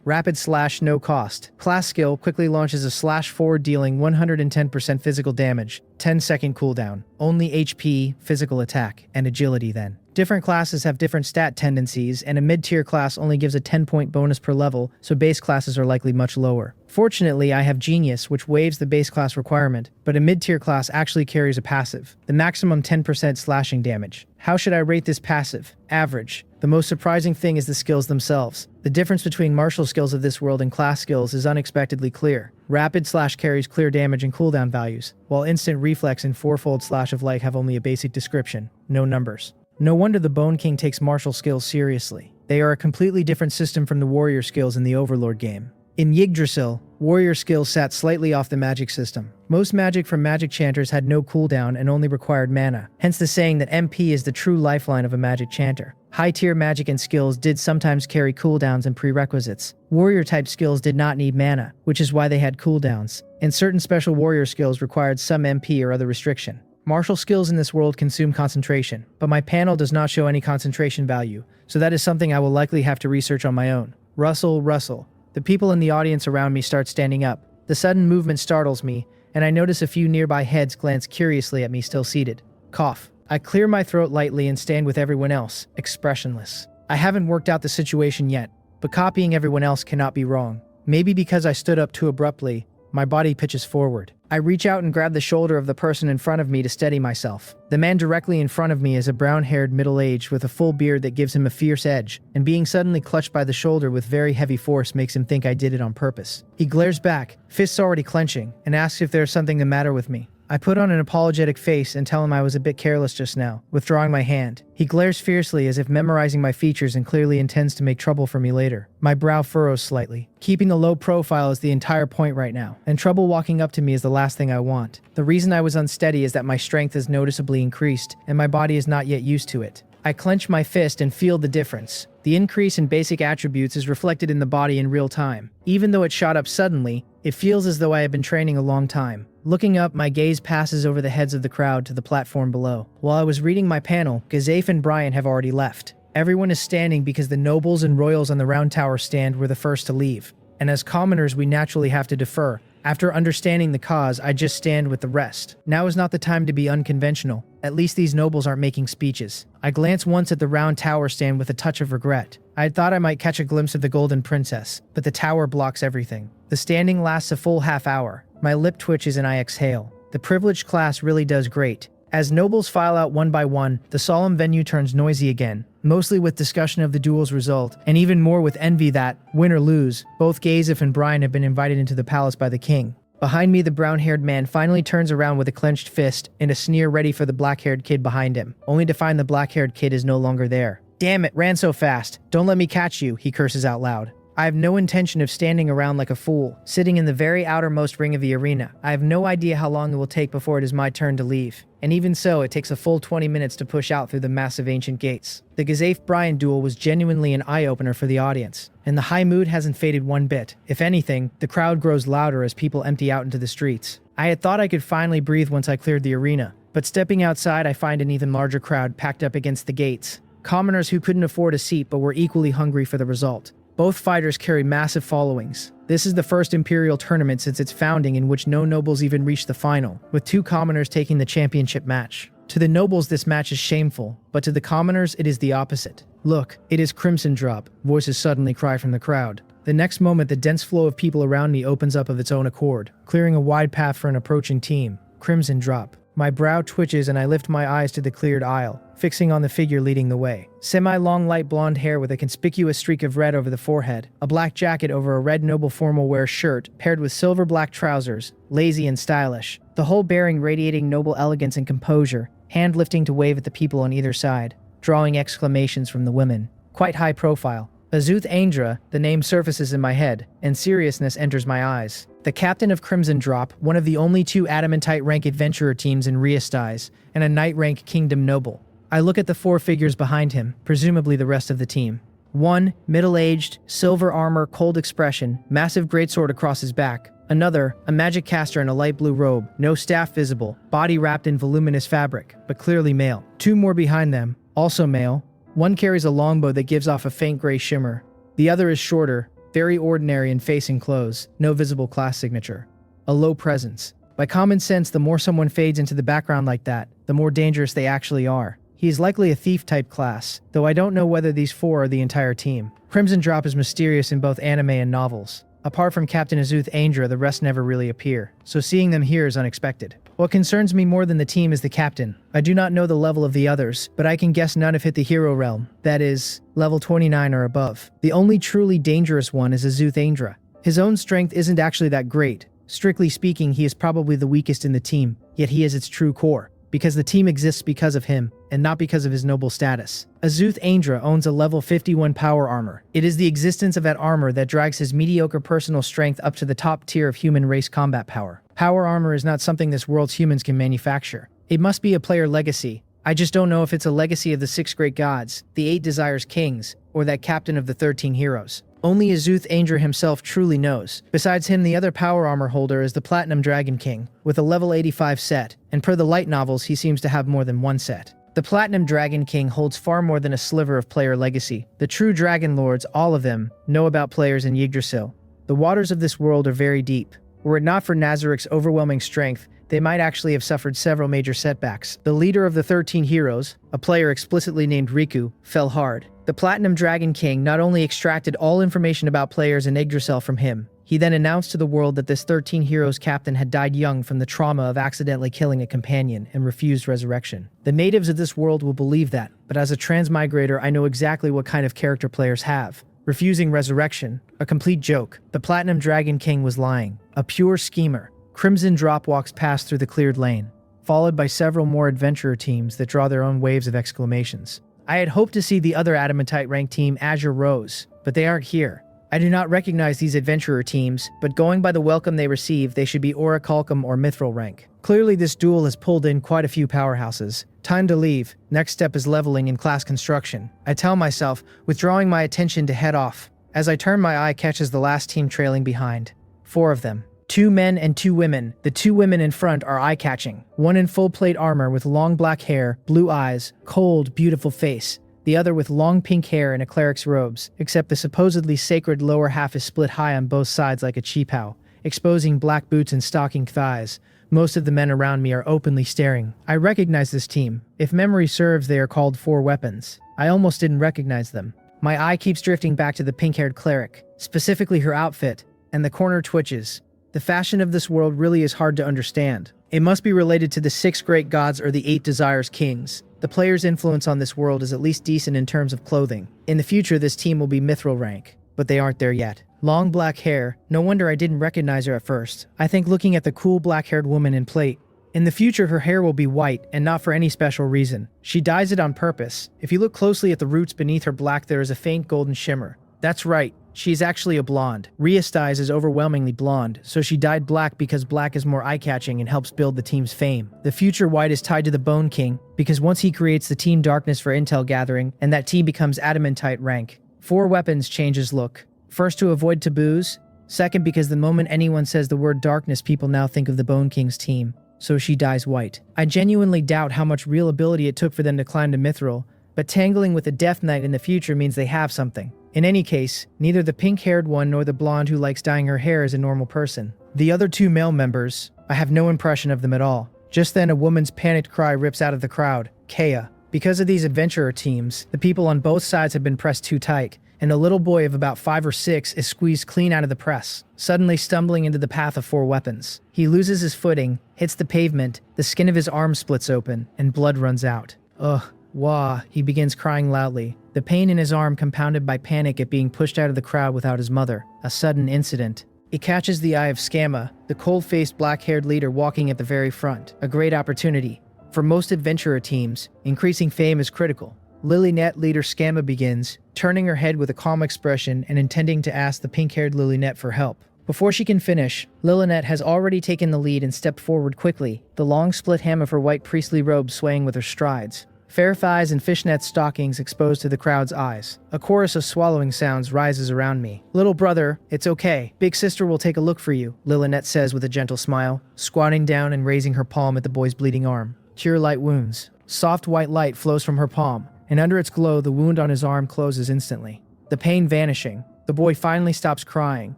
Rapid slash, no cost. Class skill quickly launches a slash forward dealing 110% physical damage, 10-second cooldown. Only HP, physical attack, and agility then. Different classes have different stat tendencies, and a mid-tier class only gives a 10-point bonus per level, so base classes are likely much lower. Fortunately, I have Genius, which waives the base class requirement, but a mid-tier class actually carries a passive, the maximum 10% slashing damage. How should I rate this passive? Average. The most surprising thing is the skills themselves. The difference between martial skills of this world and class skills is unexpectedly clear. Rapid slash carries clear damage and cooldown values, while instant reflex and fourfold slash of light have only a basic description, no numbers. No wonder the Bone King takes martial skills seriously. They are a completely different system from the warrior skills in the Overlord game. In Yggdrasil, Warrior skills sat slightly off the magic system. Most magic from magic chanters had no cooldown and only required mana, hence the saying that MP is the true lifeline of a magic chanter. High-tier magic and skills did sometimes carry cooldowns and prerequisites. Warrior-type skills did not need mana, which is why they had cooldowns, and certain special warrior skills required some MP or other restriction. Martial skills in this world consume concentration, but my panel does not show any concentration value, so that is something I will likely have to research on my own. Rustle, rustle. The people in the audience around me start standing up. The sudden movement startles me, and I notice a few nearby heads glance curiously at me still seated. Cough. I clear my throat lightly and stand with everyone else, expressionless. I haven't worked out the situation yet, but copying everyone else cannot be wrong. Maybe because I stood up too abruptly, my body pitches forward. I reach out and grab the shoulder of the person in front of me to steady myself. The man directly in front of me is a brown-haired middle-aged with a full beard that gives him a fierce edge, and being suddenly clutched by the shoulder with very heavy force makes him think I did it on purpose. He glares back, fists already clenching, and asks if there's something the matter with me. I put on an apologetic face and tell him I was a bit careless just now, withdrawing my hand. He glares fiercely as if memorizing my features and clearly intends to make trouble for me later. My brow furrows slightly. Keeping a low profile is the entire point right now, and trouble walking up to me is the last thing I want. The reason I was unsteady is that my strength has noticeably increased, and my body is not yet used to it. I clench my fist and feel the difference. The increase in basic attributes is reflected in the body in real time. Even though it shot up suddenly, it feels as though I have been training a long time. Looking up, my gaze passes over the heads of the crowd to the platform below. While I was reading my panel, Gazafe and Brian have already left. Everyone is standing because the nobles and royals on the round tower stand were the first to leave. And as commoners, we naturally have to defer. After understanding the cause, I just stand with the rest. Now is not the time to be unconventional. At least these nobles aren't making speeches. I glance once at the round tower stand with a touch of regret. I had thought I might catch a glimpse of the golden princess, but the tower blocks everything. The standing lasts a full half hour. My lip twitches and I exhale. The privileged class really does great. As nobles file out one by one, the solemn venue turns noisy again, mostly with discussion of the duel's result, and even more with envy that, win or lose, both Gazafe and Brian have been invited into the palace by the king. Behind me, the brown-haired man finally turns around with a clenched fist and a sneer ready for the black-haired kid behind him, only to find the black-haired kid is no longer there. "Damn it, ran so fast. Don't let me catch you," he curses out loud. I have no intention of standing around like a fool, sitting in the very outermost ring of the arena. I have no idea how long it will take before it is my turn to leave. And even so, it takes a full 20 minutes to push out through the massive ancient gates. The Gazafe-Brian duel was genuinely an eye-opener for the audience, and the high mood hasn't faded one bit. If anything, the crowd grows louder as people empty out into the streets. I had thought I could finally breathe once I cleared the arena, but stepping outside I find an even larger crowd packed up against the gates. Commoners who couldn't afford a seat but were equally hungry for the result. Both fighters carry massive followings. This is the first Imperial tournament since its founding in which no nobles even reached the final, with two commoners taking the championship match. To the nobles this match is shameful, but to the commoners it is the opposite. "Look, it is Crimson Drop," voices suddenly cry from the crowd. The next moment the dense flow of people around me opens up of its own accord, clearing a wide path for an approaching team. Crimson Drop. My brow twitches and I lift my eyes to the cleared aisle, fixing on the figure leading the way. Semi-long light blonde hair with a conspicuous streak of red over the forehead, a black jacket over a red noble formal wear shirt, paired with silver black trousers, lazy and stylish. The whole bearing radiating noble elegance and composure, hand lifting to wave at the people on either side, drawing exclamations from the women. Quite high profile. Israqde, the name surfaces in my head, and seriousness enters my eyes. The captain of Crimson Drop, one of the only two adamantite rank adventurer teams in Reccaped, and a knight rank kingdom noble. I look at the four figures behind him, presumably the rest of the team. One, middle-aged, silver armor, cold expression, massive greatsword across his back. Another, a magic caster in a light blue robe, no staff visible, body wrapped in voluminous fabric, but clearly male. Two more behind them, also male. One carries a longbow that gives off a faint gray shimmer. The other is shorter, very ordinary in face and clothes, no visible class signature. A low presence. By common sense, the more someone fades into the background like that, the more dangerous they actually are. He is likely a thief-type class, though I don't know whether these four are the entire team. Crimson Drop is mysterious in both anime and novels. Apart from Captain Israqde, the rest never really appear, so seeing them here is unexpected. What concerns me more than the team is the captain. I do not know the level of the others, but I can guess none have hit the hero realm, that is, level 29 or above. The only truly dangerous one is Israqde. His own strength isn't actually that great. Strictly speaking, he is probably the weakest in the team, yet he is its true core. because the team exists because of him, and not because of his noble status. Azuth Aindra owns a level 51 power armor. It is the existence of that armor that drags his mediocre personal strength up to the top tier of human race combat power. Power armor is not something this world's humans can manufacture. It must be a player legacy. I just don't know if it's a legacy of the 6 great gods, the 8 desires kings, or that captain of the 13 heroes. Only Azuth Aindra himself truly knows. Besides him, the other power armor holder is the Platinum Dragon King, with a level 85 set, and per the light novels he seems to have more than one set. The Platinum Dragon King holds far more than a sliver of player legacy. The true Dragon Lords, all of them, know about players in Yggdrasil. The waters of this world are very deep. Were it not for Nazarik's overwhelming strength, they might actually have suffered several major setbacks. The leader of the 13 heroes, a player explicitly named Riku, fell hard. The Platinum Dragon King not only extracted all information about players in Yggdrasil from him, he then announced to the world that this 13 heroes captain had died young from the trauma of accidentally killing a companion and refused resurrection. The natives of this world will believe that, but as a transmigrator I know exactly what kind of character players have. Refusing resurrection, a complete joke. The Platinum Dragon King was lying, a pure schemer. Crimson Drop walks past through the cleared lane, followed by several more adventurer teams that draw their own waves of exclamations. I had hoped to see the other Adamantite rank team Azure Rose, but they aren't here. I do not recognize these adventurer teams, but going by the welcome they receive, they should be Orichalcum or Mithril rank. Clearly this duel has pulled in quite a few powerhouses. Time to leave. Next step is leveling in class construction. I tell myself, withdrawing my attention to head off. As I turn, my eye catches the last team trailing behind. 4 of them. 2 men and 2 women. The 2 women in front are eye-catching. One in full plate armor with long black hair, blue eyes, cold, beautiful face. The other with long pink hair and a cleric's robes, except the supposedly sacred lower half is split high on both sides like a cheepow, exposing black boots and stocking thighs. Most of the men around me are openly staring. I recognize this team. If memory serves, they are called 4 weapons. I almost didn't recognize them. My eye keeps drifting back to the pink-haired cleric, specifically her outfit, and the corner twitches. The fashion of this world really is hard to understand. It must be related to the 6 great gods or the 8 desires kings. The player's influence on this world is at least decent in terms of clothing. In the future, this team will be Mithril rank, but they aren't there yet. Long black hair. No wonder I didn't recognize her at first. I think looking at the cool black-haired woman in plate. In the future, her hair will be white, and not for any special reason. She dyes it on purpose. If you look closely at the roots beneath her black, there is a faint golden shimmer. That's right. She's actually a blonde. Riastais is overwhelmingly blonde, so she dyed black because black is more eye-catching and helps build the team's fame. The future white is tied to the Bone King, because once he creates the Team Darkness for intel gathering, and that team becomes Adamantite rank. 4 weapons changes look. First, to avoid taboos. Second, because the moment anyone says the word darkness, people now think of the Bone King's team, so she dyes white. I genuinely doubt how much real ability it took for them to climb to Mithril, but tangling with a Death Knight in the future means they have something. In any case, neither the pink-haired one nor the blonde who likes dyeing her hair is a normal person. The other 2 male members, I have no impression of them at all. Just then a woman's panicked cry rips out of the crowd. Kea. Because of these adventurer teams, the people on both sides have been pressed too tight, and a little boy of about 5 or 6 is squeezed clean out of the press, suddenly stumbling into the path of 4 weapons. He loses his footing, hits the pavement, the skin of his arm splits open, and blood runs out. Ugh. Wah, he begins crying loudly, the pain in his arm compounded by panic at being pushed out of the crowd without his mother. A sudden incident. It catches the eye of Scamma, the cold-faced black-haired leader walking at the very front. A great opportunity. For most adventurer teams, increasing fame is critical. Lilynette leader Scamma begins, turning her head with a calm expression and intending to ask the pink-haired Lilynette for help. Before she can finish, Lilynette has already taken the lead and stepped forward quickly, the long split hem of her white priestly robe swaying with her strides. Fair thighs and fishnet stockings exposed to the crowd's eyes. A chorus of swallowing sounds rises around me. Little brother, it's okay. Big sister will take a look for you, Lilynette says with a gentle smile, squatting down and raising her palm at the boy's bleeding arm. Cure light wounds. Soft white light flows from her palm, and under its glow the wound on his arm closes instantly. The pain vanishing, the boy finally stops crying,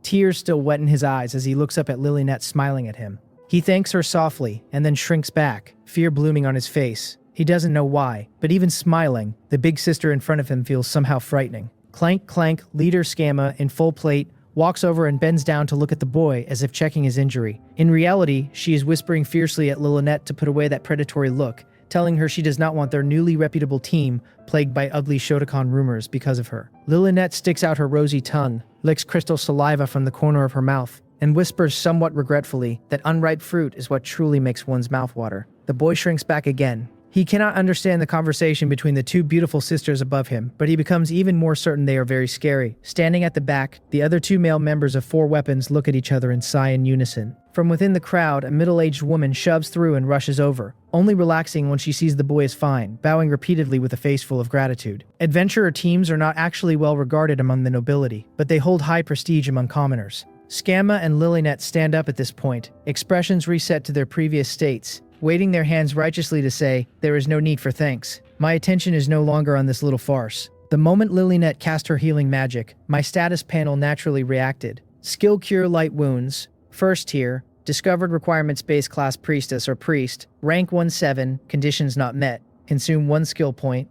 tears still wet in his eyes as he looks up at Lilynette smiling at him. He thanks her softly and then shrinks back, fear blooming on his face. He doesn't know why, but even smiling, the big sister in front of him feels somehow frightening. Clank, clank, leader Scamma, in full plate, walks over and bends down to look at the boy as if checking his injury. In reality, she is whispering fiercely at Lilynette to put away that predatory look, telling her she does not want their newly reputable team plagued by ugly Shotokan rumors because of her. Lilynette sticks out her rosy tongue, licks crystal saliva from the corner of her mouth, and whispers somewhat regretfully that unripe fruit is what truly makes one's mouth water. The boy shrinks back again. He cannot understand the conversation between the two beautiful sisters above him, but he becomes even more certain they are very scary. Standing at the back, the other two male members of Four Weapons look at each other and sigh in unison. From within the crowd, a middle-aged woman shoves through and rushes over, only relaxing when she sees the boy is fine, bowing repeatedly with a face full of gratitude. Adventurer teams are not actually well regarded among the nobility, but they hold high prestige among commoners. Scamma and Lilynet stand up at this point, expressions reset to their previous states, waving their hands righteously to say, "There is no need for thanks. My attention is no longer on this little farce." The moment Lilynet cast her healing magic, my status panel naturally reacted. Skill Cure Light Wounds, First Tier, Discovered Requirements Base Class Priestess or Priest, Rank 1-7, Conditions Not Met, Consume 1 skill point,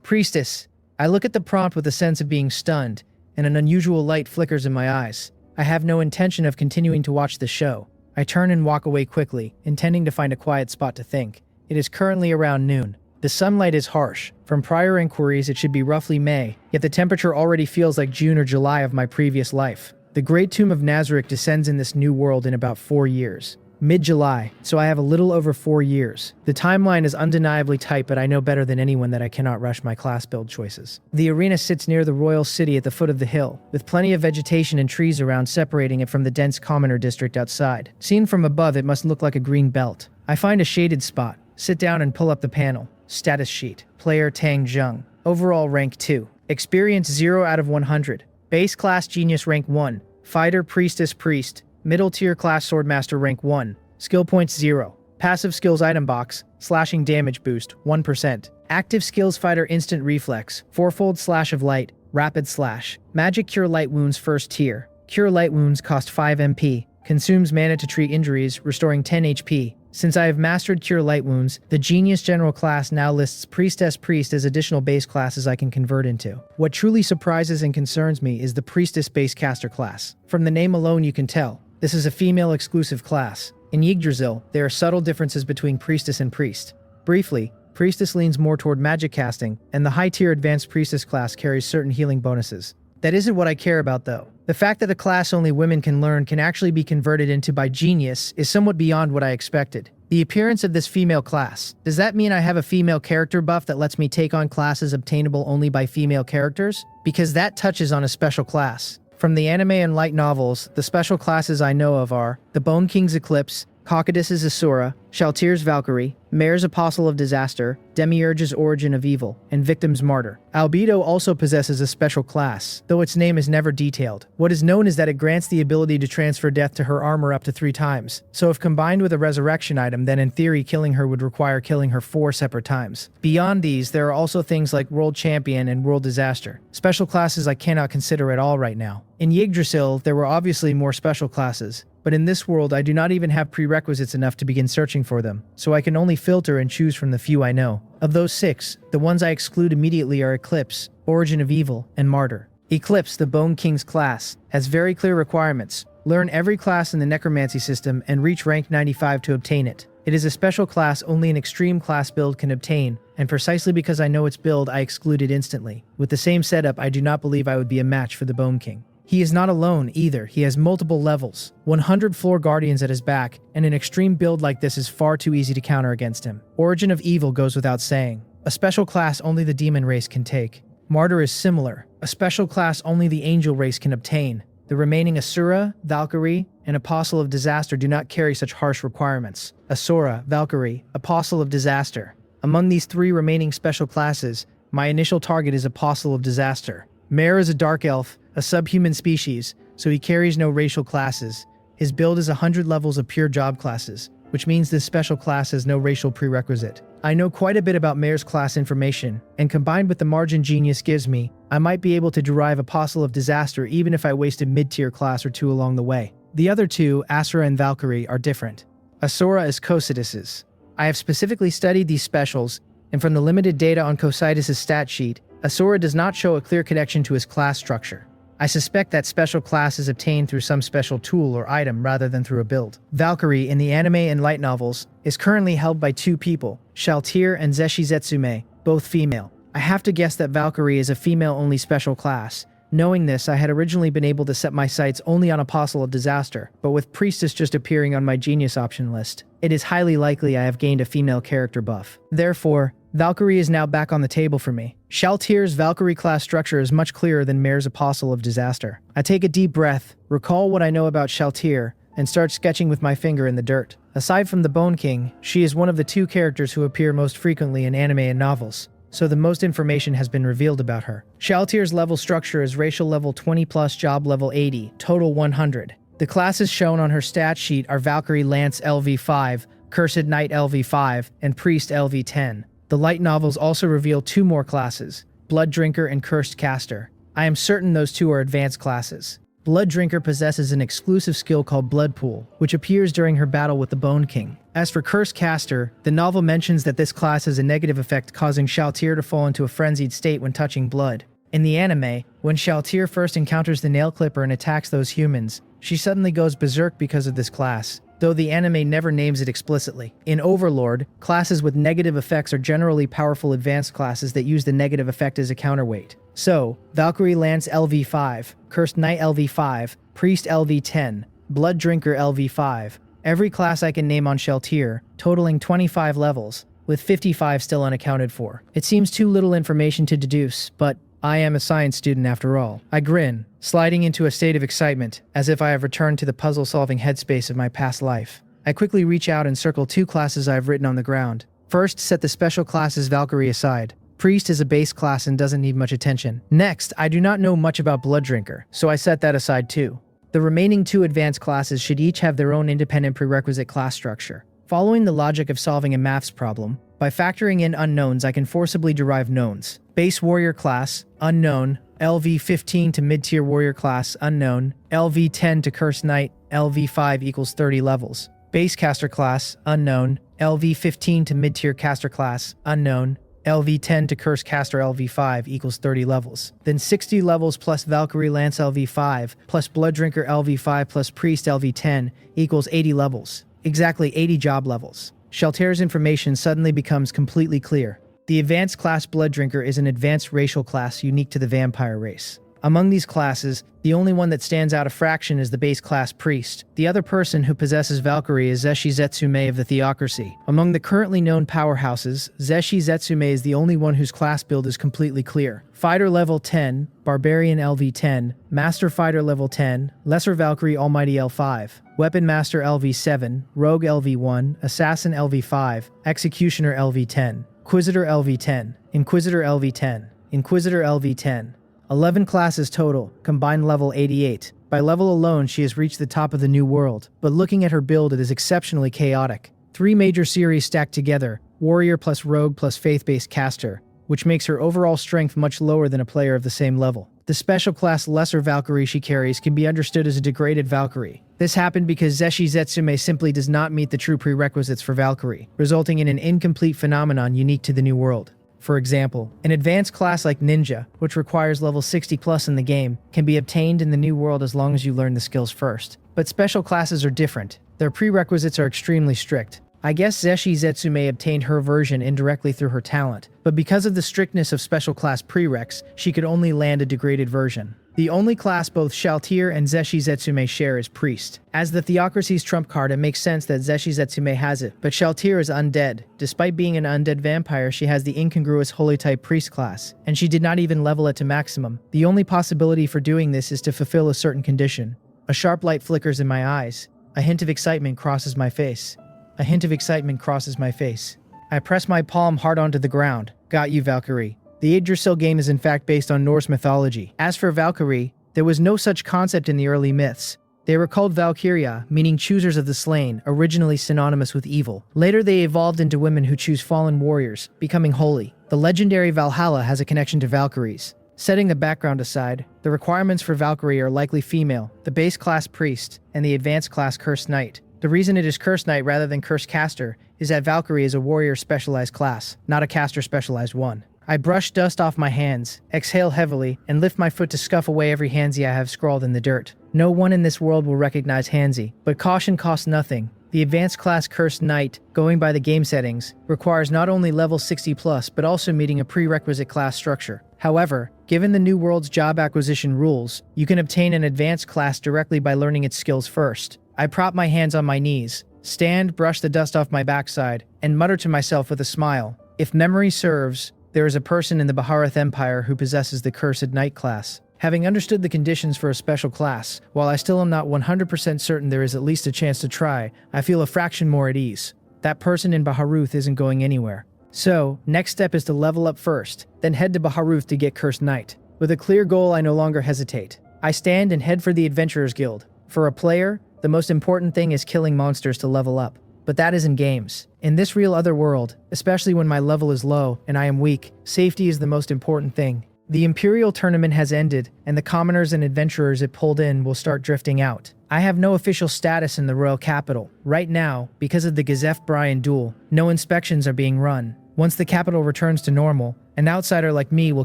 Priestess. I look at the prompt with a sense of being stunned, and an unusual light flickers in my eyes. I have no intention of continuing to watch the show. I turn and walk away quickly, intending to find a quiet spot to think. It is currently around noon. The sunlight is harsh. From prior inquiries, it should be roughly May, yet the temperature already feels like June or July of my previous life. The Great Tomb of Nazarick descends in this new world in about 4 years. Mid-July, so I have a little over 4 years. The timeline is undeniably tight, but I know better than anyone that I cannot rush my class build choices. The arena sits near the royal city at the foot of the hill, with plenty of vegetation and trees around separating it from the dense commoner district outside. Seen from above, it must look like a green belt. I find a shaded spot, sit down and pull up the panel. Status sheet. Player Tang Zheng. Overall rank 2. Experience 0 out of 100. Base class Genius rank 1. Fighter Priestess Priest. Middle tier class Swordmaster rank 1. Skill points 0. Passive skills item box. Slashing damage boost 1%. Active skills fighter instant reflex. Fourfold slash of light. Rapid slash. Magic Cure Light Wounds first tier. Cure Light Wounds cost 5 MP. Consumes mana to treat injuries, restoring 10 HP. Since I have mastered Cure Light Wounds, the Genius General class now lists Priestess Priest as additional base classes I can convert into. What truly surprises and concerns me is the Priestess base caster class. From the name alone you can tell, this is a female-exclusive class. In Yggdrasil, there are subtle differences between Priestess and Priest. Briefly, Priestess leans more toward magic casting, and the high-tier Advanced Priestess class carries certain healing bonuses. That isn't what I care about though. The fact that a class only women can learn can actually be converted into by Genius is somewhat beyond what I expected. The appearance of this female class. Does that mean I have a female character buff that lets me take on classes obtainable only by female characters? Because that touches on a special class. From the anime and light novels, the special classes I know of are the Bone King's Eclipse, Cocytus's Asura, Shaltyr's Valkyrie, Mare's Apostle of Disaster, Demiurge's Origin of Evil, and Victim's Martyr. Albedo also possesses a special class, though its name is never detailed. What is known is that it grants the ability to transfer death to her armor up to 3 times, so if combined with a resurrection item, then in theory killing her would require killing her 4 separate times. Beyond these, there are also things like World Champion and World Disaster, special classes I cannot consider at all right now. In Yggdrasil, there were obviously more special classes, but in this world I do not even have prerequisites enough to begin searching for them, so I can only filter and choose from the few I know. Of those 6, the ones I exclude immediately are Eclipse, Origin of Evil, and Martyr. Eclipse, the Bone King's class, has very clear requirements. Learn every class in the Necromancy system and reach rank 95 to obtain it. It is a special class only an extreme class build can obtain, and precisely because I know its build I exclude it instantly. With the same setup, I do not believe I would be a match for the Bone King. He is not alone either. He has multiple levels, 100 floor guardians at his back, and an extreme build like this is far too easy to counter against him. Origin of Evil goes without saying, a special class only the demon race can take. Martyr is similar, a special class only the angel race can obtain. The remaining Asura, Valkyrie, and Apostle of Disaster do not carry such harsh requirements. Asura, Valkyrie, Apostle of Disaster. Among these 3 remaining special classes, my initial target is Apostle of Disaster. Mare is a dark elf, a subhuman species, so he carries no racial classes. His build is 100 levels of pure job classes, which means this special class has no racial prerequisite. I know quite a bit about Mare's class information, and combined with the margin Genius gives me, I might be able to derive Apostle of Disaster even if I waste a mid-tier class or 2 along the way. The other 2, Asura and Valkyrie, are different. Asura is Cocytus's. I have specifically studied these specials, and from the limited data on Cocytus's stat sheet, Asura does not show a clear connection to his class structure. I suspect that special class is obtained through some special tool or item rather than through a build. Valkyrie, in the anime and light novels, is currently held by 2 people, Shaltyr and Zeshi Zetsume, both female. I have to guess that Valkyrie is a female-only special class, Knowing this, I had originally been able to set my sights only on Apostle of Disaster, but with Priestess just appearing on my Genius option list, it is highly likely I have gained a female character buff. Therefore, Valkyrie is now back on the table for me. Shaltyr's Valkyrie class structure is much clearer than Mare's Apostle of Disaster. I take a deep breath, recall what I know about Shaltyr, and start sketching with my finger in the dirt. Aside from the Bone King, she is one of the two characters who appear most frequently in anime and novels, so the most information has been revealed about her. Shaltyr's level structure is racial level 20 plus job level 80, total 100. The classes shown on her stat sheet are Valkyrie Lance LV5, Cursed Knight LV5, and Priest LV10. The light novels also reveal two more classes, Blood Drinker and Cursed Caster. I am certain those two are advanced classes. Blood Drinker possesses an exclusive skill called Blood Pool, which appears during her battle with the Bone King. As for Cursed Caster, the novel mentions that this class has a negative effect causing Shaltyr to fall into a frenzied state when touching blood. In the anime, when Shaltyr first encounters the nail clipper and attacks those humans, she suddenly goes berserk because of this class, though the anime never names it explicitly. In Overlord, classes with negative effects are generally powerful advanced classes that use the negative effect as a counterweight. So, Valkyrie Lance LV5, Cursed Knight LV5, Priest LV10, Blood Drinker LV5. Every class I can name on Shaltyr, totaling 25 levels, with 55 still unaccounted for. It seems too little information to deduce, but I am a science student after all. I grin, sliding into a state of excitement, as if I have returned to the puzzle-solving headspace of my past life. I quickly reach out and circle two classes I have written on the ground. First, set the special classes Valkyrie aside. Priest is a base class and doesn't need much attention. Next, I do not know much about Blood Drinker, so I set that aside too. The remaining two advanced classes should each have their own independent prerequisite class structure. Following the logic of solving a maths problem, by factoring in unknowns I can forcibly derive knowns. Base Warrior class, unknown, LV15 to mid-tier Warrior class, unknown, LV10 to Cursed Knight, LV5 equals 30 levels. Base Caster class, unknown, LV15 to mid-tier Caster class, unknown, LV10 to Cursed Caster LV5 equals 30 levels. Then 60 levels plus Valkyrie Lance LV5 plus Blood Drinker LV5 plus Priest LV10 equals 80 levels. Exactly 80 job levels. Shaltyr's information suddenly becomes completely clear. The advanced class Blood Drinker is an advanced racial class unique to the vampire race. Among these classes, the only one that stands out a fraction is the base class Priest. The other person who possesses Valkyrie is Zeshi Zetsume of the Theocracy. Among the currently known powerhouses, Zeshi Zetsume is the only one whose class build is completely clear. Fighter level 10, Barbarian LV10, Master Fighter level 10, Lesser Valkyrie Almighty L5, Weapon Master LV7, Rogue LV1, Assassin LV5, Executioner LV10, Inquisitor LV10, Inquisitor LV10, Inquisitor LV10. 11 classes total, combined level 88. By level alone, she has reached the top of the new world, but looking at her build, it is exceptionally chaotic. 3 major series stacked together, Warrior plus Rogue plus Faith-based Caster, which makes her overall strength much lower than a player of the same level. The special class Lesser Valkyrie she carries can be understood as a degraded Valkyrie. This happened because Zeshi Zetsume simply does not meet the true prerequisites for Valkyrie, resulting in an incomplete phenomenon unique to the new world. For example, an advanced class like Ninja, which requires level 60 plus in the game, can be obtained in the new world as long as you learn the skills first. But special classes are different. Their prerequisites are extremely strict. I guess Zeshi Zetsume obtained her version indirectly through her talent, but because of the strictness of special class prereqs, she could only land a degraded version. The only class both Shaltyr and Zeshi Zetsume share is Priest. As the Theocracy's trump card, it makes sense that Zeshi Zetsume has it, but Shaltyr is undead. Despite being an undead vampire, she has the incongruous Holy Type Priest class, and she did not even level it to maximum. The only possibility for doing this is to fulfill a certain condition. A sharp light flickers in my eyes. A hint of excitement crosses my face. A hint of excitement crosses my face. I press my palm hard onto the ground. Got you, Valkyrie. The Yggdrasil game is in fact based on Norse mythology. As for Valkyrie, there was no such concept in the early myths. They were called Valkyria, meaning choosers of the slain, originally synonymous with evil. Later they evolved into women who choose fallen warriors, becoming holy. The legendary Valhalla has a connection to Valkyries. Setting the background aside, the requirements for Valkyrie are likely female, the base class Priest, and the advanced class Cursed Knight. The reason it is Cursed Knight rather than Cursed Caster is that Valkyrie is a warrior specialized class, not a caster specialized one. I brush dust off my hands, exhale heavily, and lift my foot to scuff away every Hansi I have scrawled in the dirt. No one in this world will recognize Hansi, but caution costs nothing. The advanced class Cursed Knight, going by the game settings, requires not only level 60 plus, but also meeting a prerequisite class structure. However, given the new world's job acquisition rules, you can obtain an advanced class directly by learning its skills first. I prop my hands on my knees, stand, brush the dust off my backside, and mutter to myself with a smile. If memory serves, there is a person in the Bharat Empire who possesses the Cursed Knight class. Having understood the conditions for a special class, while I still am not 100% certain there is at least a chance to try, I feel a fraction more at ease. That person in Baharuth isn't going anywhere. So, next step is to level up first, then head to Baharuth to get Cursed Knight. With a clear goal, I no longer hesitate. I stand and head for the Adventurers Guild. For a player, the most important thing is killing monsters to level up. But that is in games. In this real other world, especially when my level is low and I am weak, safety is the most important thing. The Imperial tournament has ended, and the commoners and adventurers it pulled in will start drifting out. I have no official status in the royal capital. Right now, because of the Gazef Brian duel, no inspections are being run. Once the capital returns to normal, an outsider like me will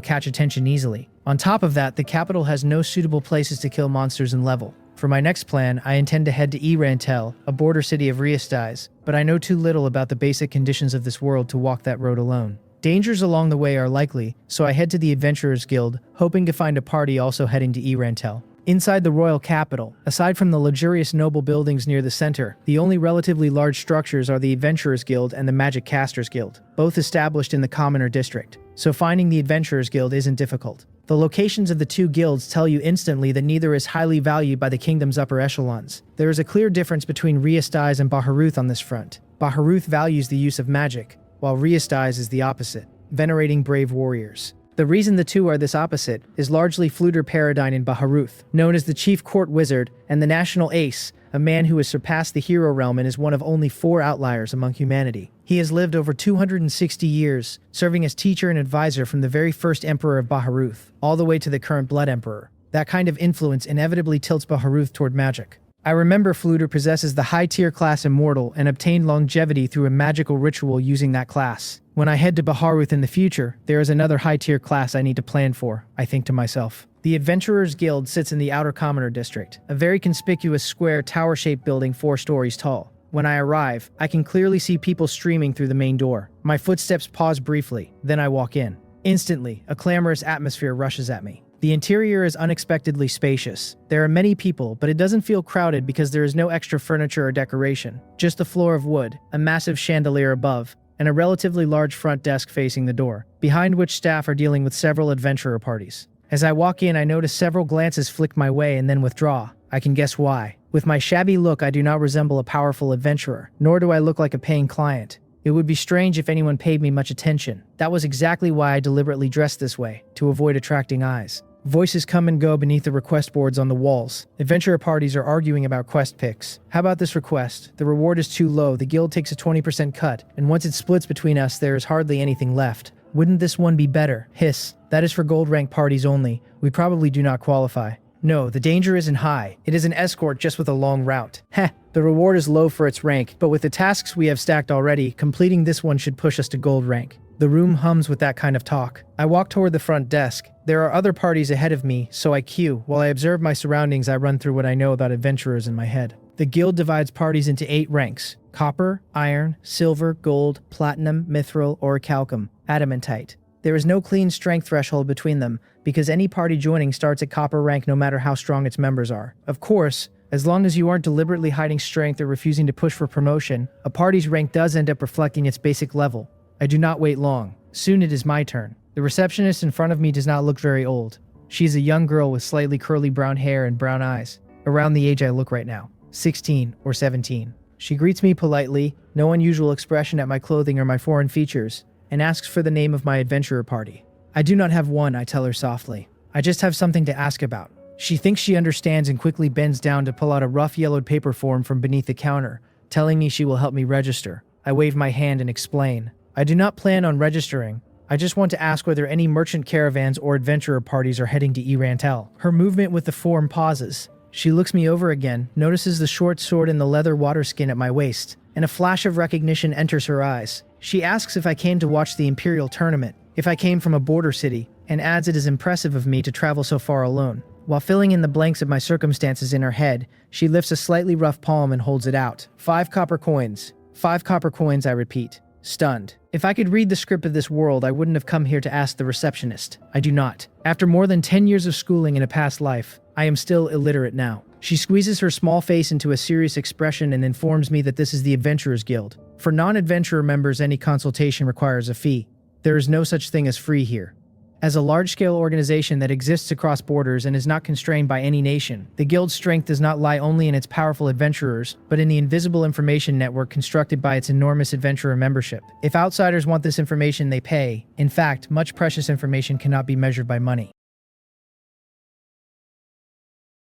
catch attention easily. On top of that, the capital has no suitable places to kill monsters and level. For my next plan, I intend to head to Irantel, a border city of Riestais, but I know too little about the basic conditions of this world to walk that road alone. Dangers along the way are likely, so I head to the Adventurers Guild, hoping to find a party also heading to Irantel. Inside the royal capital, aside from the luxurious noble buildings near the center, the only relatively large structures are the Adventurers Guild and the Magic Casters Guild, both established in the Commoner District, so finding the Adventurers Guild isn't difficult. The locations of the two guilds tell you instantly that neither is highly valued by the kingdom's upper echelons. There is a clear difference between Riestais and Baharuth on this front. Baharuth values the use of magic, while Riestais is the opposite, venerating brave warriors. The reason the two are this opposite is largely Fluter Paradine in Baharuth, known as the Chief Court Wizard and the National Ace, a man who has surpassed the hero realm and is one of only 4 outliers among humanity. He has lived over 260 years, serving as teacher and advisor from the very first Emperor of Baharuth, all the way to the current Blood Emperor. That kind of influence inevitably tilts Baharuth toward magic. I remember Fluter possesses the high-tier class Immortal and obtained longevity through a magical ritual using that class. When I head to Baharuth in the future, there is another high-tier class I need to plan for, I think to myself. The Adventurers Guild sits in the Outer Commoner District, a very conspicuous square tower-shaped building 4 stories tall. When I arrive, I can clearly see people streaming through the main door. My footsteps pause briefly, then I walk in. Instantly, a clamorous atmosphere rushes at me. The interior is unexpectedly spacious. There are many people, but it doesn't feel crowded because there is no extra furniture or decoration. Just a floor of wood, a massive chandelier above, and a relatively large front desk facing the door, behind which staff are dealing with several adventurer parties. As I walk in, I notice several glances flick my way and then withdraw. I can guess why. With my shabby look, I do not resemble a powerful adventurer, nor do I look like a paying client. It would be strange if anyone paid me much attention. That was exactly why I deliberately dressed this way, to avoid attracting eyes. Voices come and go beneath the request boards on the walls. Adventurer parties are arguing about quest picks. How about this request? The reward is too low, the guild takes a 20% cut, and once it splits between us, there is hardly anything left. Wouldn't this one be better? Hiss. That is for gold rank parties only. We probably do not qualify. No, the danger isn't high. It is an escort just with a long route. Heh, the reward is low for its rank, but with the tasks we have stacked already, completing this one should push us to gold rank. The room hums with that kind of talk. I walk toward the front desk. There are other parties ahead of me, so I queue. While I observe my surroundings, I run through what I know about adventurers in my head. The guild divides parties into 8 ranks: copper, iron, silver, gold, platinum, mithril, orichalcum, adamantite. There is no clean strength threshold between them, because any party joining starts at copper rank no matter how strong its members are. Of course, as long as you aren't deliberately hiding strength or refusing to push for promotion, a party's rank does end up reflecting its basic level. I do not wait long. Soon it is my turn. The receptionist in front of me does not look very old. She is a young girl with slightly curly brown hair and brown eyes, around the age I look right now, 16 or 17. She greets me politely, no unusual expression at my clothing or my foreign features, and asks for the name of my adventurer party. I do not have one, I tell her softly. I just have something to ask about. She thinks she understands and quickly bends down to pull out a rough yellowed paper form from beneath the counter, telling me she will help me register. I wave my hand and explain. I do not plan on registering. I just want to ask whether any merchant caravans or adventurer parties are heading to Irantel. Her movement with the form pauses. She looks me over again, notices the short sword and the leather water skin at my waist, and a flash of recognition enters her eyes. She asks if I came to watch the Imperial tournament, if I came from a border city, and adds it is impressive of me to travel so far alone. While filling in the blanks of my circumstances in her head, she lifts a slightly rough palm and holds it out. 5 copper coins. 5 copper coins, I repeat, stunned. If I could read the script of this world, I wouldn't have come here to ask the receptionist. I do not. After more than 10 years of schooling in a past life, I am still illiterate now. She squeezes her small face into a serious expression and informs me that this is the Adventurers Guild. For non-adventurer members, any consultation requires a fee. There is no such thing as free here. As a large-scale organization that exists across borders and is not constrained by any nation, the Guild's strength does not lie only in its powerful adventurers, but in the invisible information network constructed by its enormous adventurer membership. If outsiders want this information, they pay. In fact, much precious information cannot be measured by money.